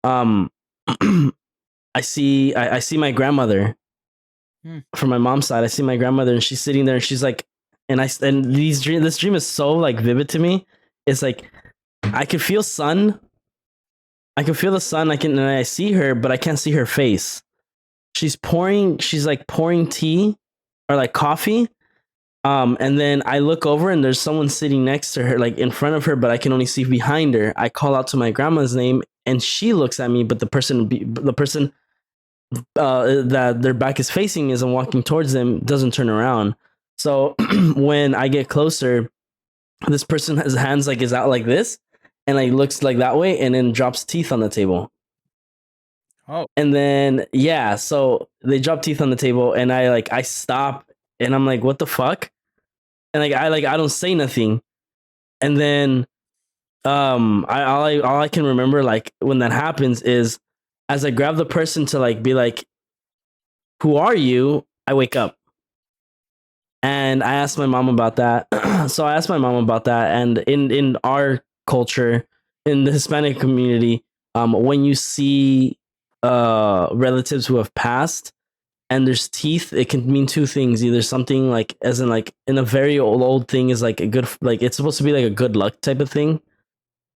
Speaker 1: um, I see my grandmother from my mom's side. I see my grandmother, and she's sitting there, and she's like, this dream is so like vivid to me. It's like I could feel sun. I can feel the sun. And I see her, but I can't see her face. She's like pouring tea or like coffee. And then I look over and there's someone sitting next to her, like in front of her, but I can only see behind her. I call out to my grandma's name, and she looks at me, but the person that their back is facing is and walking towards them doesn't turn around. So when I get closer, this person has hands like is out like this, and like looks like that way, and then drops teeth on the table.
Speaker 3: Oh.
Speaker 1: And then yeah, so they drop teeth on the table, and I stop, and I'm like, what the fuck? And I don't say nothing. And then all I can remember like when that happens is as I grab the person to like be like, who are you? I wake up. And I asked my mom about that. So I asked my mom about that. And in our culture, in the Hispanic community, when you see relatives who have passed and there's teeth, it can mean two things. Either something like, as in like in a very old thing is like a good, like it's supposed to be like a good luck type of thing.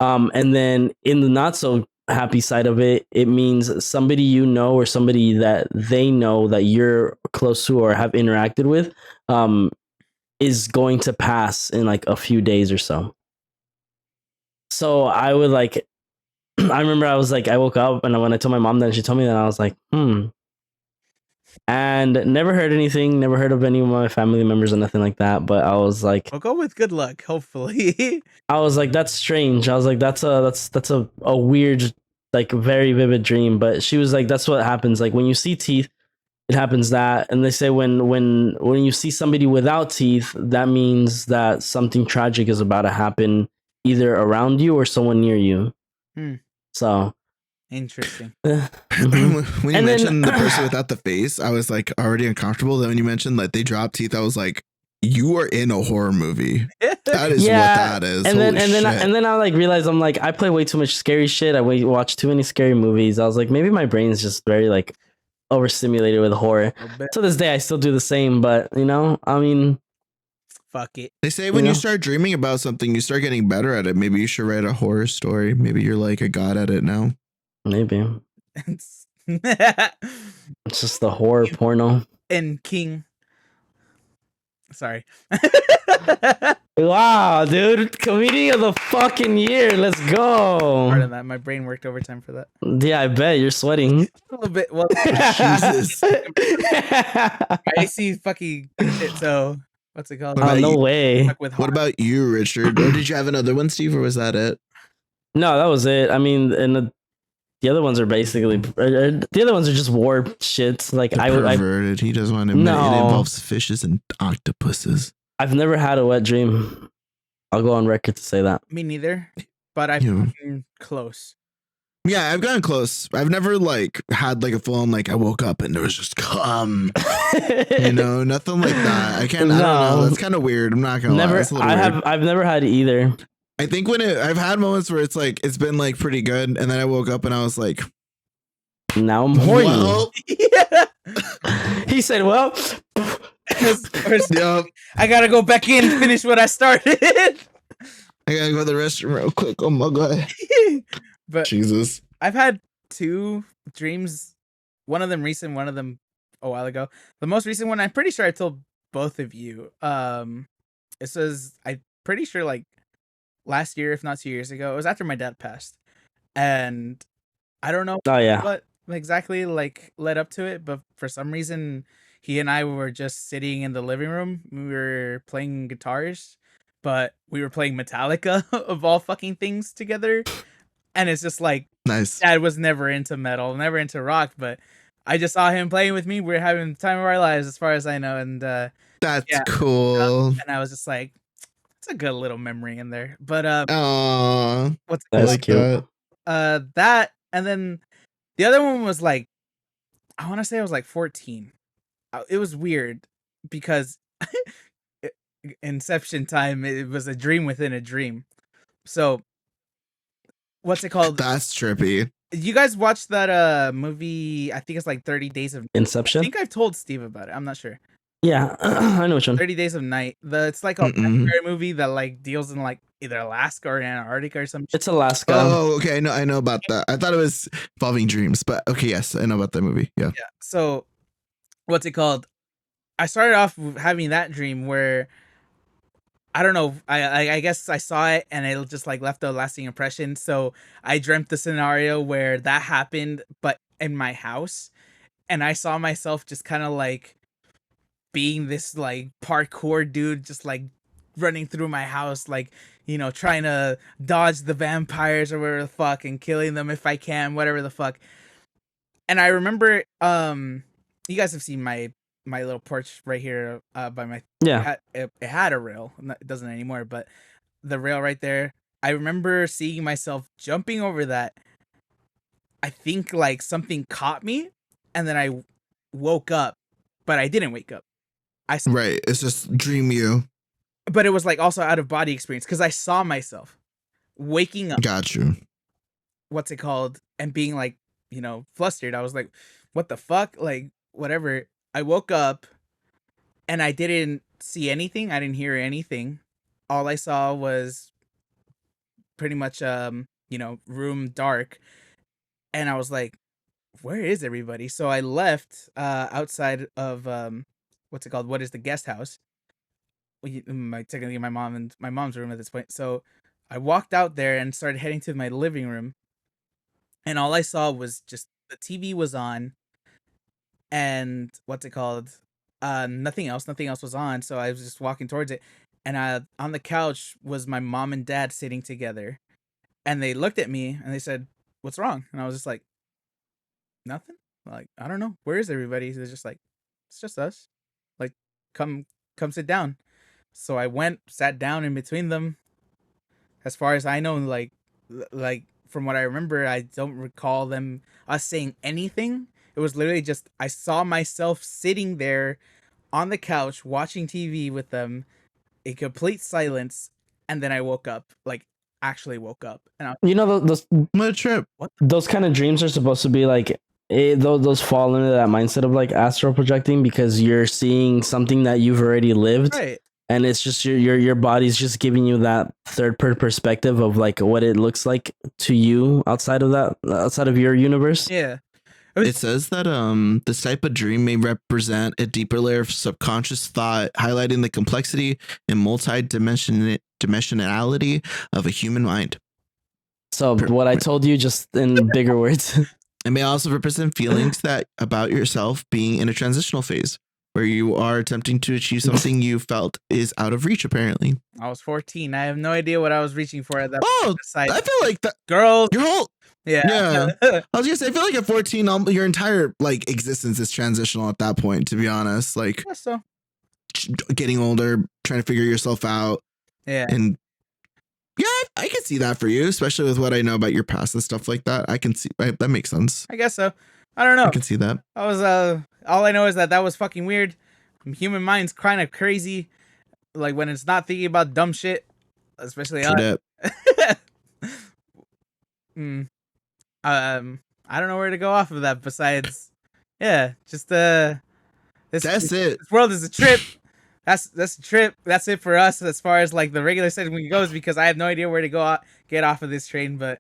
Speaker 1: And then in the not so happy side of it, it means somebody you know or somebody that they know that you're close to or have interacted with is going to pass in like a few days or so. So I would like, I remember I was like, I woke up and when I told my mom that, she told me that, I was like, and never heard anything, never heard of any of my family members or nothing like that. But I was like,
Speaker 3: I'll go with good luck, hopefully.
Speaker 1: I was like, that's strange. I was like, that's a weird, like very vivid dream. But she was like, that's what happens. Like when you see teeth, it happens that. And they say when you see somebody without teeth, that means that something tragic is about to happen either around you or someone near you. So
Speaker 3: interesting.
Speaker 2: When you mentioned the person without the face, I was like already uncomfortable. Then when you mentioned like they drop teeth, I was like, you are in a horror movie. That is what that is.
Speaker 1: And then I like realized I'm like, I play way too much scary shit. I watch too many scary movies. I was like, maybe my brain is just very like overstimulated with horror. To this day, I still do the same, but you know, I mean,
Speaker 3: fuck it.
Speaker 2: They say when you start dreaming about something, you start getting better at it. Maybe you should write a horror story. Maybe you're like a god at it now. Maybe.
Speaker 1: It's just the horror porno.
Speaker 3: And King. Sorry.
Speaker 1: Wow, dude. Comedian of the fucking year. Let's go.
Speaker 3: Part of that. My brain worked overtime for that.
Speaker 1: Yeah, I bet. You're sweating.
Speaker 3: A little bit. Well,
Speaker 2: Jesus.
Speaker 3: I see fucking shit, so what's it called?
Speaker 1: Oh, no way.
Speaker 2: What about you, Richard? Or did you have another one, Steve, or was that it?
Speaker 1: No, that was it. I mean, and the other ones are basically the other ones are just warped shits. Like
Speaker 2: perverted. He doesn't want to admit it involves fishes and octopuses.
Speaker 1: I've never had a wet dream. I'll go on record to say that.
Speaker 3: Me neither. But I've gotten close.
Speaker 2: Yeah, I've gotten close. I've never like had like a full on like I woke up and there was just cum. You know, nothing like that. I don't know. That's kind of weird. I'm not gonna lie.
Speaker 1: I've never had it either.
Speaker 2: I think I've had moments where it's like it's been like pretty good, and then I woke up and I was like,
Speaker 1: now I'm horny.
Speaker 2: Well.
Speaker 3: Yeah.
Speaker 1: He said, well,
Speaker 3: I gotta go back in and finish what I started.
Speaker 2: I gotta go to the restroom real quick. Oh my god.
Speaker 3: But
Speaker 2: Jesus.
Speaker 3: I've had two dreams. One of them recent, one of them a while ago. The most recent one, I'm pretty sure I told both of you. It says I'm pretty sure like last year, if not 2 years ago. It was after my dad passed. And I don't know what exactly like led up to it, but for some reason he and I were just sitting in the living room. We were playing guitars but we were playing Metallica of all fucking things together, and it's just like
Speaker 2: Nice.
Speaker 3: Dad was never into metal, never into rock, but I just saw him playing with me. We are having the time of our lives, as far as I know, and
Speaker 2: That's
Speaker 3: yeah,
Speaker 2: cool.
Speaker 3: and I was just like, it's a good little memory in there. But
Speaker 2: Aww.
Speaker 3: what's
Speaker 2: I
Speaker 3: it
Speaker 1: That's
Speaker 2: like
Speaker 1: cute.
Speaker 2: that.
Speaker 3: that, and then the other one was like, I want to say I was like 14. It was weird because it- Inception time. It was a dream within a dream. So what's it called?
Speaker 2: That's trippy.
Speaker 3: You guys watched that movie? I think it's like 30 Days of. I
Speaker 1: Inception.
Speaker 3: think I've told Steve about it. I'm not sure.
Speaker 1: Yeah, I know which one.
Speaker 3: 30 Days of Night. It's like a
Speaker 2: Mm-mm.
Speaker 3: movie that like deals in like either Alaska or Antarctica or some shit.
Speaker 1: It's Alaska.
Speaker 2: Oh, okay. I know about that. I thought it was involving dreams, but okay, yes, I know about that movie. Yeah.
Speaker 3: Yeah. So what's it called? I started off with having that dream where I don't know. I guess I saw it and it just like left a lasting impression. So I dreamt the scenario where that happened, but in my house, and I saw myself just kind of like being this like parkour dude, just like running through my house, like trying to dodge the vampires or whatever the fuck, and killing them if I can, whatever the fuck. And I remember, you guys have seen my little porch right here, by my
Speaker 1: Yeah.
Speaker 3: it had a rail. It doesn't anymore, but the rail right there. I remember seeing myself jumping over that. I think like something caught me, and then I woke up, but I didn't wake up.
Speaker 2: Right. It's just dream you.
Speaker 3: But it was like also out of body experience because I saw myself waking up.
Speaker 2: Got you.
Speaker 3: What's it called? And being like, flustered. I was like, what the fuck? Like, whatever. I woke up and I didn't see anything. I didn't hear anything. All I saw was pretty much, room dark. And I was like, where is everybody? So I left outside of, what's it called? What is the guest house? Technically my mom's room at this point. So I walked out there and started heading to my living room, and all I saw was just the TV was on, and what's it called? Nothing else. Nothing else was on. So I was just walking towards it, and on the couch was my mom and dad sitting together, and they looked at me and they said, "What's wrong?" And I was just like, "Nothing. Like I don't know. Where is everybody?" They're just like, "It's just us. Like come sit down." So I went, sat down in between them. As far as I know, like from what I remember, I don't recall us saying anything. It was literally just I saw myself sitting there on the couch watching TV with them, a complete silence, and then I woke up, like actually woke up, and I was
Speaker 1: You know those
Speaker 2: What a trip.
Speaker 1: those kind of dreams are supposed to be like those fall into that mindset of like astral projecting because you're seeing something that you've already lived,
Speaker 3: right.
Speaker 1: and it's just your body's just giving you that third perspective of like what it looks like to you outside of your universe.
Speaker 3: Yeah.
Speaker 2: It says that this type of dream may represent a deeper layer of subconscious thought, highlighting the complexity and multi-dimensionality of a human mind.
Speaker 1: So what I told you, just in bigger words.
Speaker 2: It may also represent feelings that about yourself being in a transitional phase where you are attempting to achieve something you felt is out of reach, apparently.
Speaker 3: I was 14. I have no idea what I was reaching for at that
Speaker 2: Oh,
Speaker 3: point. Besides
Speaker 2: I feel like that
Speaker 3: girls.
Speaker 2: your whole
Speaker 3: Yeah.
Speaker 2: I was gonna say, I feel like at 14, your entire like existence is transitional at that point, to be honest. Like
Speaker 3: Yeah, so
Speaker 2: getting older, trying to figure yourself out.
Speaker 3: yeah.
Speaker 2: And yeah, I can see that for you, especially with what I know about your past and stuff like that. I can see that makes sense.
Speaker 3: I guess so. I don't know.
Speaker 2: I can see that.
Speaker 3: I was all I know is that was fucking weird. Human mind's kind of crazy, like when it's not thinking about dumb shit, especially
Speaker 2: True
Speaker 3: us.
Speaker 2: that.
Speaker 3: I don't know where to go off of that besides, yeah, just
Speaker 2: That's it.
Speaker 3: This world is a trip. That's a trip. That's it for us as far as like the regular segment goes, because I have no idea where to get off of this train. But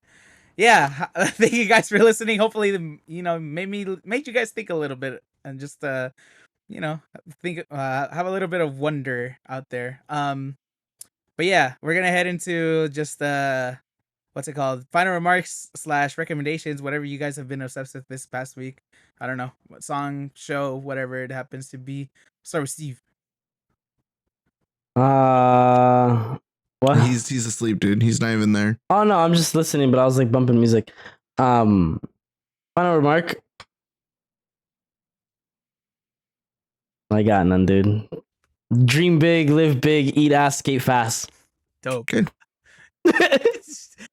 Speaker 3: yeah, thank you guys for listening. Hopefully, made you guys think a little bit and just think have a little bit of wonder out there. But yeah, we're gonna head into just what's it called? Final remarks / recommendations, whatever you guys have been obsessed with this past week. I don't know what song, show, whatever it happens to be. Start with Steve.
Speaker 1: What?
Speaker 2: He's asleep, dude. He's not even there.
Speaker 1: Oh no, I'm just listening, but I was like bumping music. Final remark. I got none, dude. Dream big, live big, eat ass, skate fast.
Speaker 3: Dope.
Speaker 2: Good.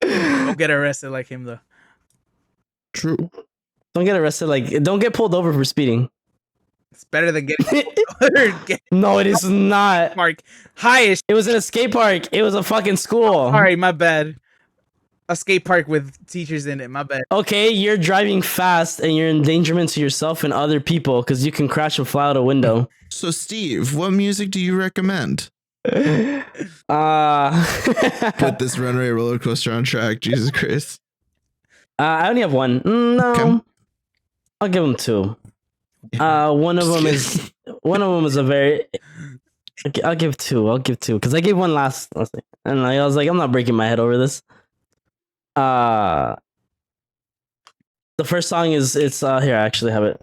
Speaker 3: Don't get arrested like him though.
Speaker 2: True.
Speaker 1: Don't get arrested. Like, don't get pulled over for speeding.
Speaker 3: It's better than getting
Speaker 1: No, it is not.
Speaker 3: mark highest.
Speaker 1: It was in a skate park. It was a fucking school.
Speaker 3: Sorry, my bad. A skate park with teachers in it. My bad.
Speaker 1: Okay, you're driving fast and you're endangerment to yourself and other people because you can crash and fly out a window.
Speaker 2: So, Steve, what music do you recommend?
Speaker 1: Put
Speaker 2: This runaway roller coaster on track. Jesus Christ.
Speaker 1: I only have one. No,
Speaker 2: Okay.
Speaker 1: I'll give them two. One of them is a very. I'll give two. Because I gave one last, and I was like, I'm not breaking my head over this. The first song is here. I actually have it.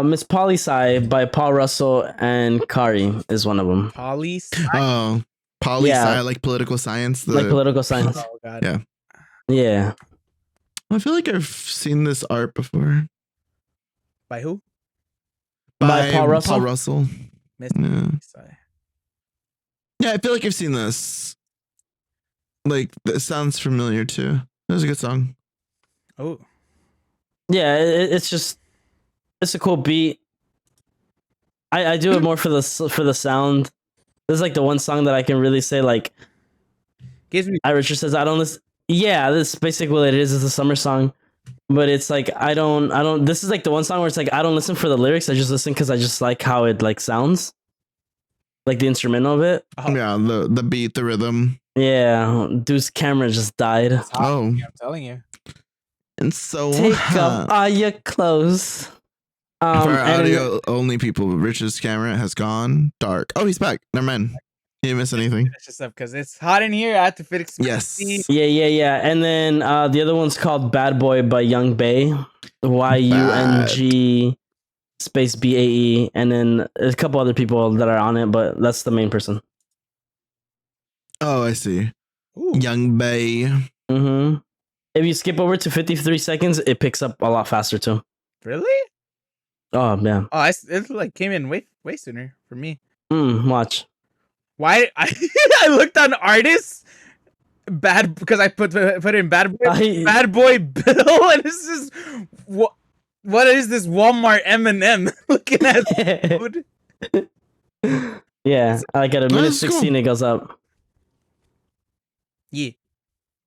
Speaker 1: Miss Poli Sci by Paul Russell and Kari is one of them.
Speaker 3: Polly.
Speaker 2: Oh, poli
Speaker 1: Yeah.
Speaker 2: sci, like political science.
Speaker 1: Like political science.
Speaker 3: Oh god.
Speaker 2: Yeah.
Speaker 1: Yeah.
Speaker 2: I feel like I've seen this art before.
Speaker 3: By who?
Speaker 1: By Paul Russell?
Speaker 2: Paul Russell.
Speaker 3: Miss.
Speaker 2: Yeah.
Speaker 3: Sorry.
Speaker 2: Yeah, I feel like I've seen this. Like, it sounds familiar too. That was a good song.
Speaker 3: Oh.
Speaker 1: Yeah, it's just it's a cool beat. I do it more for the sound. This is like the one song that I can really say like.
Speaker 3: Gives me.
Speaker 1: Richard says I don't listen. Yeah, this is basically what it is. It's a summer song, but it's like I don't. This is like the one song where it's like I don't listen for the lyrics. I just listen because I just like how it like sounds, like the instrumental of it.
Speaker 3: Oh.
Speaker 2: Yeah, the beat, the rhythm.
Speaker 1: Yeah, dude's camera just died.
Speaker 3: It's hot.
Speaker 2: Oh.
Speaker 3: I'm telling you.
Speaker 2: And so
Speaker 1: Take off all your clothes.
Speaker 2: for our
Speaker 1: and
Speaker 2: audio only people, Rich's camera has gone dark. Oh, he's back. Never mind. He didn't miss anything.
Speaker 3: Finish this up because it's hot in here. I have to fix.
Speaker 2: Yes.
Speaker 1: Yeah. And then the other one's called Bad Boy by Young Bae. YUNG space BAE. And then there's a couple other people that are on it, but that's the main person.
Speaker 2: Oh, I see.
Speaker 3: Ooh.
Speaker 2: Young Bay.
Speaker 1: Mm-hmm. If you skip over to 53 seconds, it picks up a lot faster too.
Speaker 3: Really?
Speaker 1: Oh, man.
Speaker 3: Oh, it like came in way sooner for me.
Speaker 1: Watch.
Speaker 3: Why I I looked on artists bad because I put in bad boy bad boy Bill and this is what is this Walmart M&M looking at food?
Speaker 1: Yeah, like at a minute
Speaker 2: That's cool.
Speaker 1: 16 it goes up.
Speaker 3: Yeah.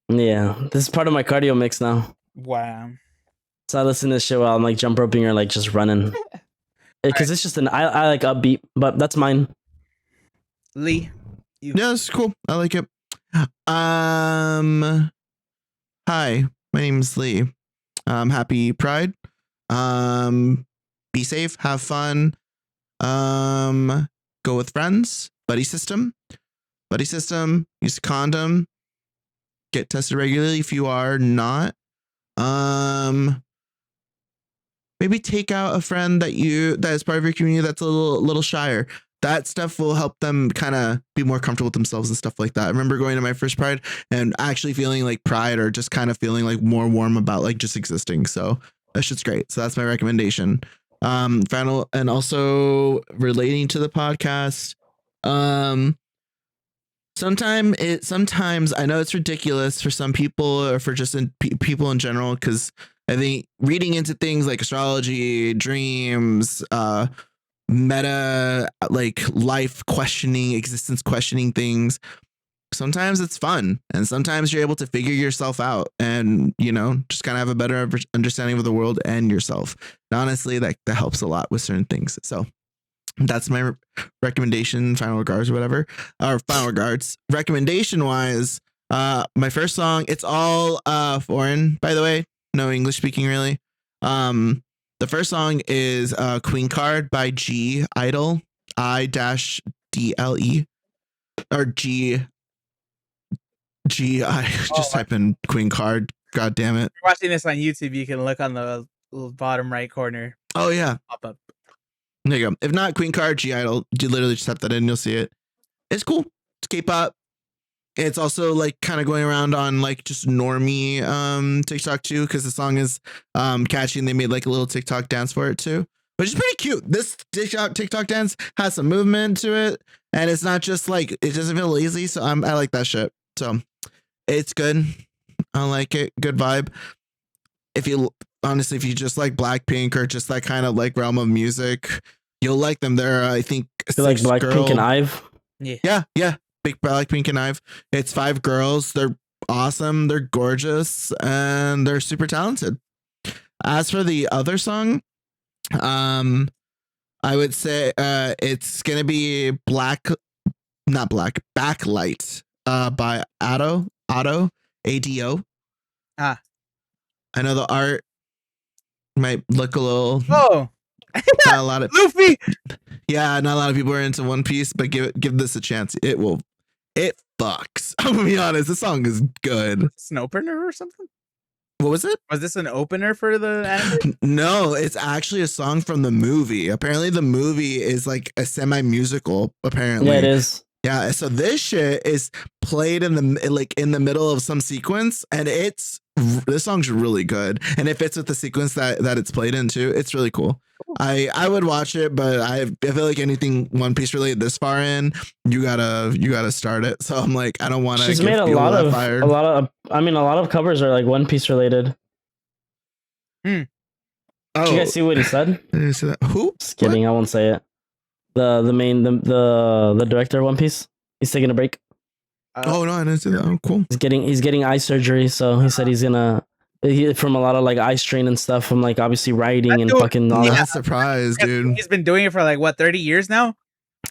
Speaker 1: Yeah, this is part of my cardio mix now.
Speaker 3: Wow.
Speaker 1: So I listen to this shit while I'm like jump roping or like just running. Because it's just I like upbeat, but that's mine.
Speaker 3: Lee.
Speaker 2: Yeah, it's cool. I like it. Hi, my name is Lee. Happy Pride. Be safe, have fun. Go with friends. Buddy system. Use a condom. Get tested regularly if you are not. Maybe take out a friend that is part of your community that's a little shyer. That stuff will help them kind of be more comfortable with themselves and stuff like that. I remember going to my first Pride and actually feeling like pride or just kind of feeling like more warm about like just existing. So that shit's great. So that's my recommendation. Final and also relating to the podcast. Sometimes I know it's ridiculous for some people or for just people in general, because I think reading into things like astrology, dreams, meta, like life questioning, existence questioning things, sometimes it's fun and sometimes you're able to figure yourself out and, you know, just kind of have a better understanding of the world and yourself. And honestly, that helps a lot with certain things. So that's my recommendation, final regards or whatever, or final regards. Recommendation wise, my first song, it's all foreign, by the way, no English speaking really. The first song is Queen Card by G Idol, I-DLE, or G. I just type in Queen Card. God damn it.
Speaker 3: If you're watching this on YouTube, you can look on the little bottom right corner.
Speaker 2: Oh yeah.
Speaker 3: Pop up.
Speaker 2: There you go. If not, Queen Card, G Idol. You literally just type that in, you'll see it. It's cool. It's K-pop. It's also like kind of going around on like just normie TikTok too, because the song is catchy and they made like a little TikTok dance for it too, which is pretty cute. This TikTok dance has some movement to it, and it's not just like, it doesn't feel lazy. So I like that shit. So it's good. I like it. Good vibe. If you just like Blackpink or just that kind of like realm of music, you'll like them. They're I think
Speaker 1: You like Blackpink and Ive?
Speaker 2: Yeah. Big Blackpink and Ive. It's 5 girls. They're awesome. They're gorgeous, and they're super talented. As for the other song, I would say it's gonna be Backlight by Ado ADO.
Speaker 3: Ah.
Speaker 2: I know the art might look a little
Speaker 3: Oh,
Speaker 2: not a lot of
Speaker 3: Luffy.
Speaker 2: Yeah, not a lot of people are into One Piece, but give this a chance. It fucks. I'm gonna be honest, this song is good.
Speaker 3: It's an opener or something?
Speaker 2: What was it?
Speaker 3: Was this an opener for the anime?
Speaker 2: No, it's actually a song from the movie. Apparently the movie is like a semi-musical, apparently.
Speaker 1: Yeah, it is.
Speaker 2: Yeah, so this shit is played in the middle of some sequence, and this song's really good, and it fits with the sequence that it's played into. It's really cool. I would watch it, but I feel like anything One Piece related this far in, you gotta start it. So I'm like, I don't want to.
Speaker 1: She's made a lot of covers are like One Piece related.
Speaker 2: Oh,
Speaker 1: Did you guys see what he said?
Speaker 2: Who?
Speaker 1: Just kidding. I won't say it. The director of One Piece. He's taking a break.
Speaker 2: Oh no, I didn't see that. Oh, cool.
Speaker 1: He's getting eye surgery, so he said he's gonna from a lot of like eye strain and stuff from like obviously writing and fucking all
Speaker 2: I'm
Speaker 1: that.
Speaker 2: not surprised, dude.
Speaker 3: He's been doing it for like what, 30 years now?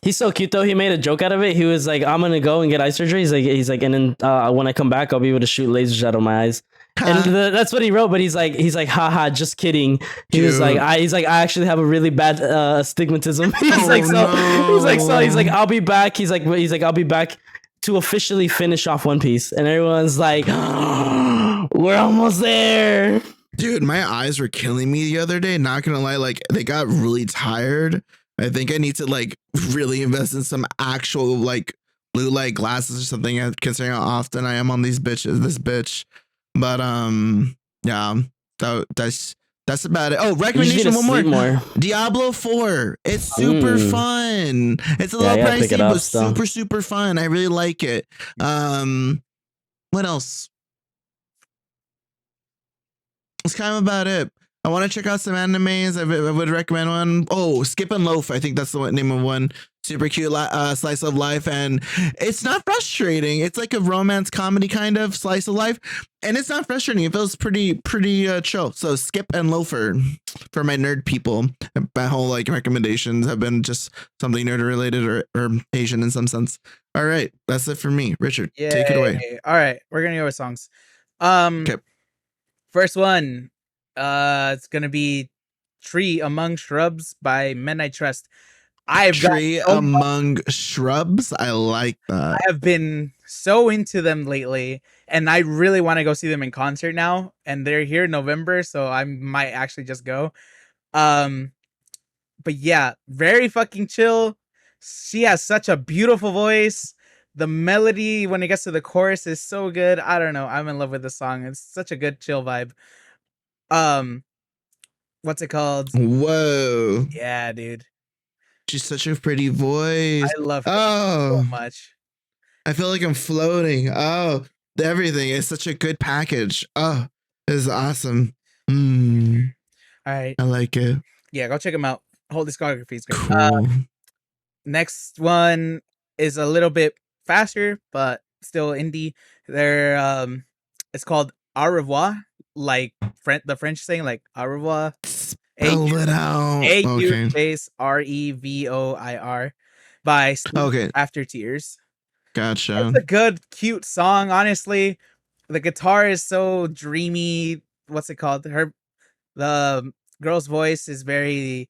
Speaker 1: He's so cute though. He made a joke out of it. He was like, "I'm gonna go and get eye surgery." He's like, and then when I come back, I'll be able to shoot lasers out of my eyes. And that's what he wrote. But he's like, haha, just kidding. He's like, I actually have a really bad astigmatism. He's like, I'll be back. He's like, I'll be back to officially finish off One Piece. And everyone's like, we're almost there.
Speaker 2: Dude, my eyes were killing me the other day. Not gonna lie, like they got really tired. I think I need to like really invest in some actual like blue light glasses or something, considering how often I am on this bitch. But yeah, that's about it. Oh, recommendation one more. Diablo 4. It's super fun. It's a little pricey, but super fun. I really like it. What else? That's kind of about it. I want to check out some animes. I would recommend one. Oh, Skip and Loaf. I think that's the name of one. Super cute slice of life, and it's not frustrating. It's like a romance comedy kind of slice of life, and it's not frustrating. It feels pretty chill. So Skip and Loafer for my nerd people. My whole like recommendations have been just something nerd related or Asian in some sense. All right, that's it for me. Richard, take it away.
Speaker 3: All right, we're gonna go with songs. Okay. First one, it's gonna be "Tree Among Shrubs" by Midnight Trust.
Speaker 2: Tree Among Shrubs. I like that.
Speaker 3: I have been so into them lately, and I really want to go see them in concert now. And they're here in November, so I might actually just go. But yeah, very fucking chill. She has such a beautiful voice. The melody when it gets to the chorus is so good. I don't know. I'm in love with the song. It's such a good chill vibe. What's it called?
Speaker 2: Whoa.
Speaker 3: Yeah, dude.
Speaker 2: She's such a pretty voice.
Speaker 3: I love her so much.
Speaker 2: I feel like I'm floating. Oh, everything is such a good package. Oh, this is awesome.
Speaker 3: All right.
Speaker 2: I like it.
Speaker 3: Yeah, go check them out. Whole discography is great.
Speaker 2: Cool.
Speaker 3: Next one is a little bit faster, but still indie. They're it's called Au revoir, like the French saying like Au revoir.
Speaker 2: Spell it out.
Speaker 3: AUREVOIR by Sleep After Tears.
Speaker 2: Gotcha.
Speaker 3: It's a good, cute song, honestly. The guitar is so dreamy. What's it called? The girl's voice is very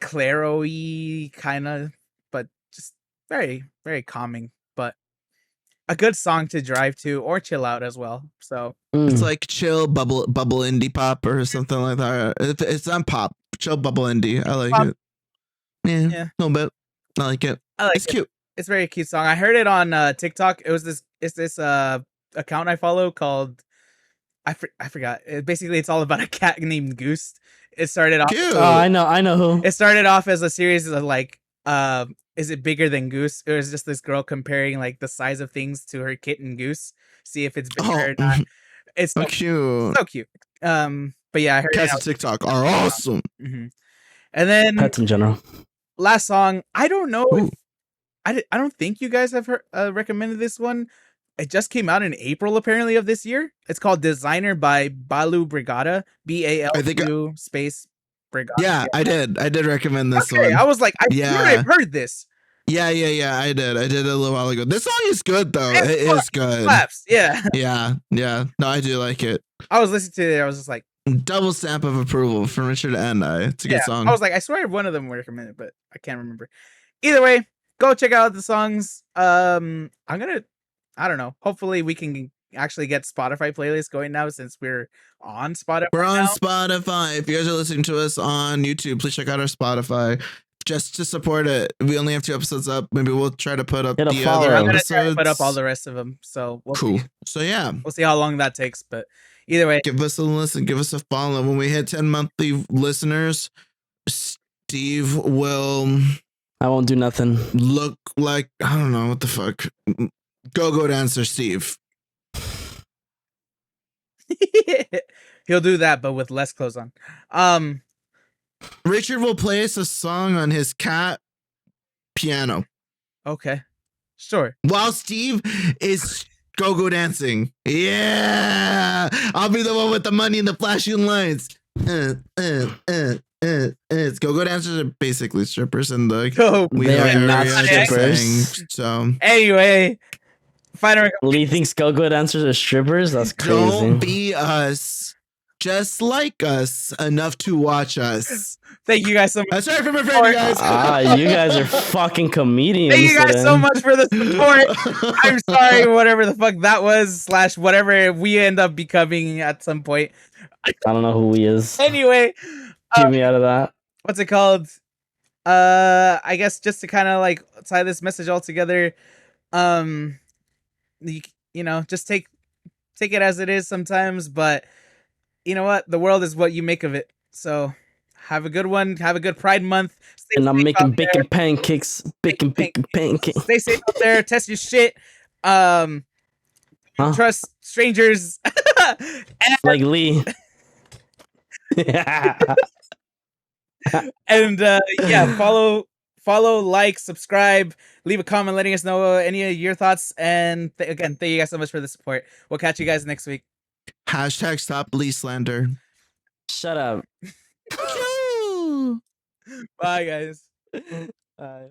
Speaker 3: claro-y, kind of, but just very, very calming. But a good song to drive to or chill out as well. So
Speaker 2: it's like chill bubble indie pop or something like that. It's on pop. Chill bubble indie. I like it. Yeah,
Speaker 3: Yeah.
Speaker 2: a little bit. I like it.
Speaker 3: I like
Speaker 2: It's
Speaker 3: it.
Speaker 2: cute.
Speaker 3: It's a very cute song. I heard it on TikTok. It's this account I follow called I forgot. Basically, it's all about a cat named Goose. It started off.
Speaker 2: Cute.
Speaker 1: Oh, I know who.
Speaker 3: It started off as a series of like, is it bigger than Goose? It was just this girl comparing like the size of things to her kitten Goose, see if it's bigger
Speaker 2: Oh,
Speaker 3: or not. It's
Speaker 2: so cute.
Speaker 3: so cute. But yeah, I heard
Speaker 2: Cats
Speaker 3: it.
Speaker 2: on TikTok are awesome.
Speaker 3: Mhm. And then
Speaker 1: Pets in general.
Speaker 3: last song, I don't know.
Speaker 2: Ooh.
Speaker 3: I don't think you guys have heard, recommended this one. It just came out in April, apparently, of this year. It's called Designer by Balu Brigada.
Speaker 2: I think
Speaker 3: BALU space Brigada.
Speaker 2: Yeah, I did. I did recommend this
Speaker 3: Okay,
Speaker 2: one.
Speaker 3: I was like, I
Speaker 2: Yeah.
Speaker 3: swear I've heard this.
Speaker 2: Yeah. I did. I did a little while ago. This song is good though.
Speaker 3: It's
Speaker 2: It is good.
Speaker 3: Slaps. Yeah.
Speaker 2: Yeah. No, I do like it.
Speaker 3: I was listening to it. I was just like,
Speaker 2: Double stamp of approval from Richard and I. It's a good song.
Speaker 3: I was like, I swear one of them were recommended, but I can't remember. Either way, go check out the songs. I don't know. Hopefully we can actually get Spotify playlists going now since we're on Spotify.
Speaker 2: We're on
Speaker 3: now.
Speaker 2: Spotify. If you guys are listening to us on YouTube, please check out our Spotify. Just to support it. We only have 2 episodes up. Maybe we'll try to put up
Speaker 1: Get a
Speaker 2: the
Speaker 1: follow.
Speaker 2: other
Speaker 3: I'm gonna
Speaker 2: episodes.
Speaker 3: try to put up all the rest of them. So
Speaker 2: Cool. So yeah,
Speaker 3: we'll see how long that takes. But either way,
Speaker 2: give us a listen. Give us a follow. When we hit 10 monthly listeners, Steve will
Speaker 1: I won't do nothing.
Speaker 2: look like, I don't know what the fuck. Go dancer Steve.
Speaker 3: he'll do that, but with less clothes on.
Speaker 2: Richard will play us a song on his cat piano
Speaker 3: Okay, sure.
Speaker 2: while Steve is go dancing. Yeah, I'll be the one with the money and the flashing lights. It's go dancers are basically strippers in the
Speaker 3: Go.
Speaker 1: They are not
Speaker 2: area,
Speaker 1: strippers.
Speaker 2: so
Speaker 3: Anyway, final
Speaker 1: Lee thinks go dancers are strippers? That's crazy.
Speaker 2: don't be us. Just like us enough to watch us.
Speaker 3: Thank you guys so much.
Speaker 2: That's right from my friend, you guys.
Speaker 1: You guys are fucking comedians.
Speaker 3: Thank you guys so
Speaker 1: today.
Speaker 3: much for the support. I'm sorry, whatever the fuck that was, / whatever we end up becoming at some point.
Speaker 1: I don't know who he is.
Speaker 3: Anyway,
Speaker 1: Keep me out of that.
Speaker 3: what's it called? I guess just to kind of like tie this message all together, you know, just take it as it is sometimes, but you know what? The world is what you make of it. So have a good one. Have a good Pride Month. Stay
Speaker 1: And I'm
Speaker 3: safe
Speaker 1: making
Speaker 3: out there.
Speaker 1: bacon pancakes. Bacon pancakes.
Speaker 3: Stay safe out there. Test your shit.
Speaker 1: Huh?
Speaker 3: Trust strangers. and,
Speaker 1: Like Lee.
Speaker 3: and yeah, follow, like, subscribe, leave a comment letting us know any of your thoughts. And again, thank you guys so much for the support. We'll catch you guys next week.
Speaker 2: Hashtag stop Lee slander.
Speaker 1: Shut up.
Speaker 3: Bye, guys.
Speaker 1: Bye.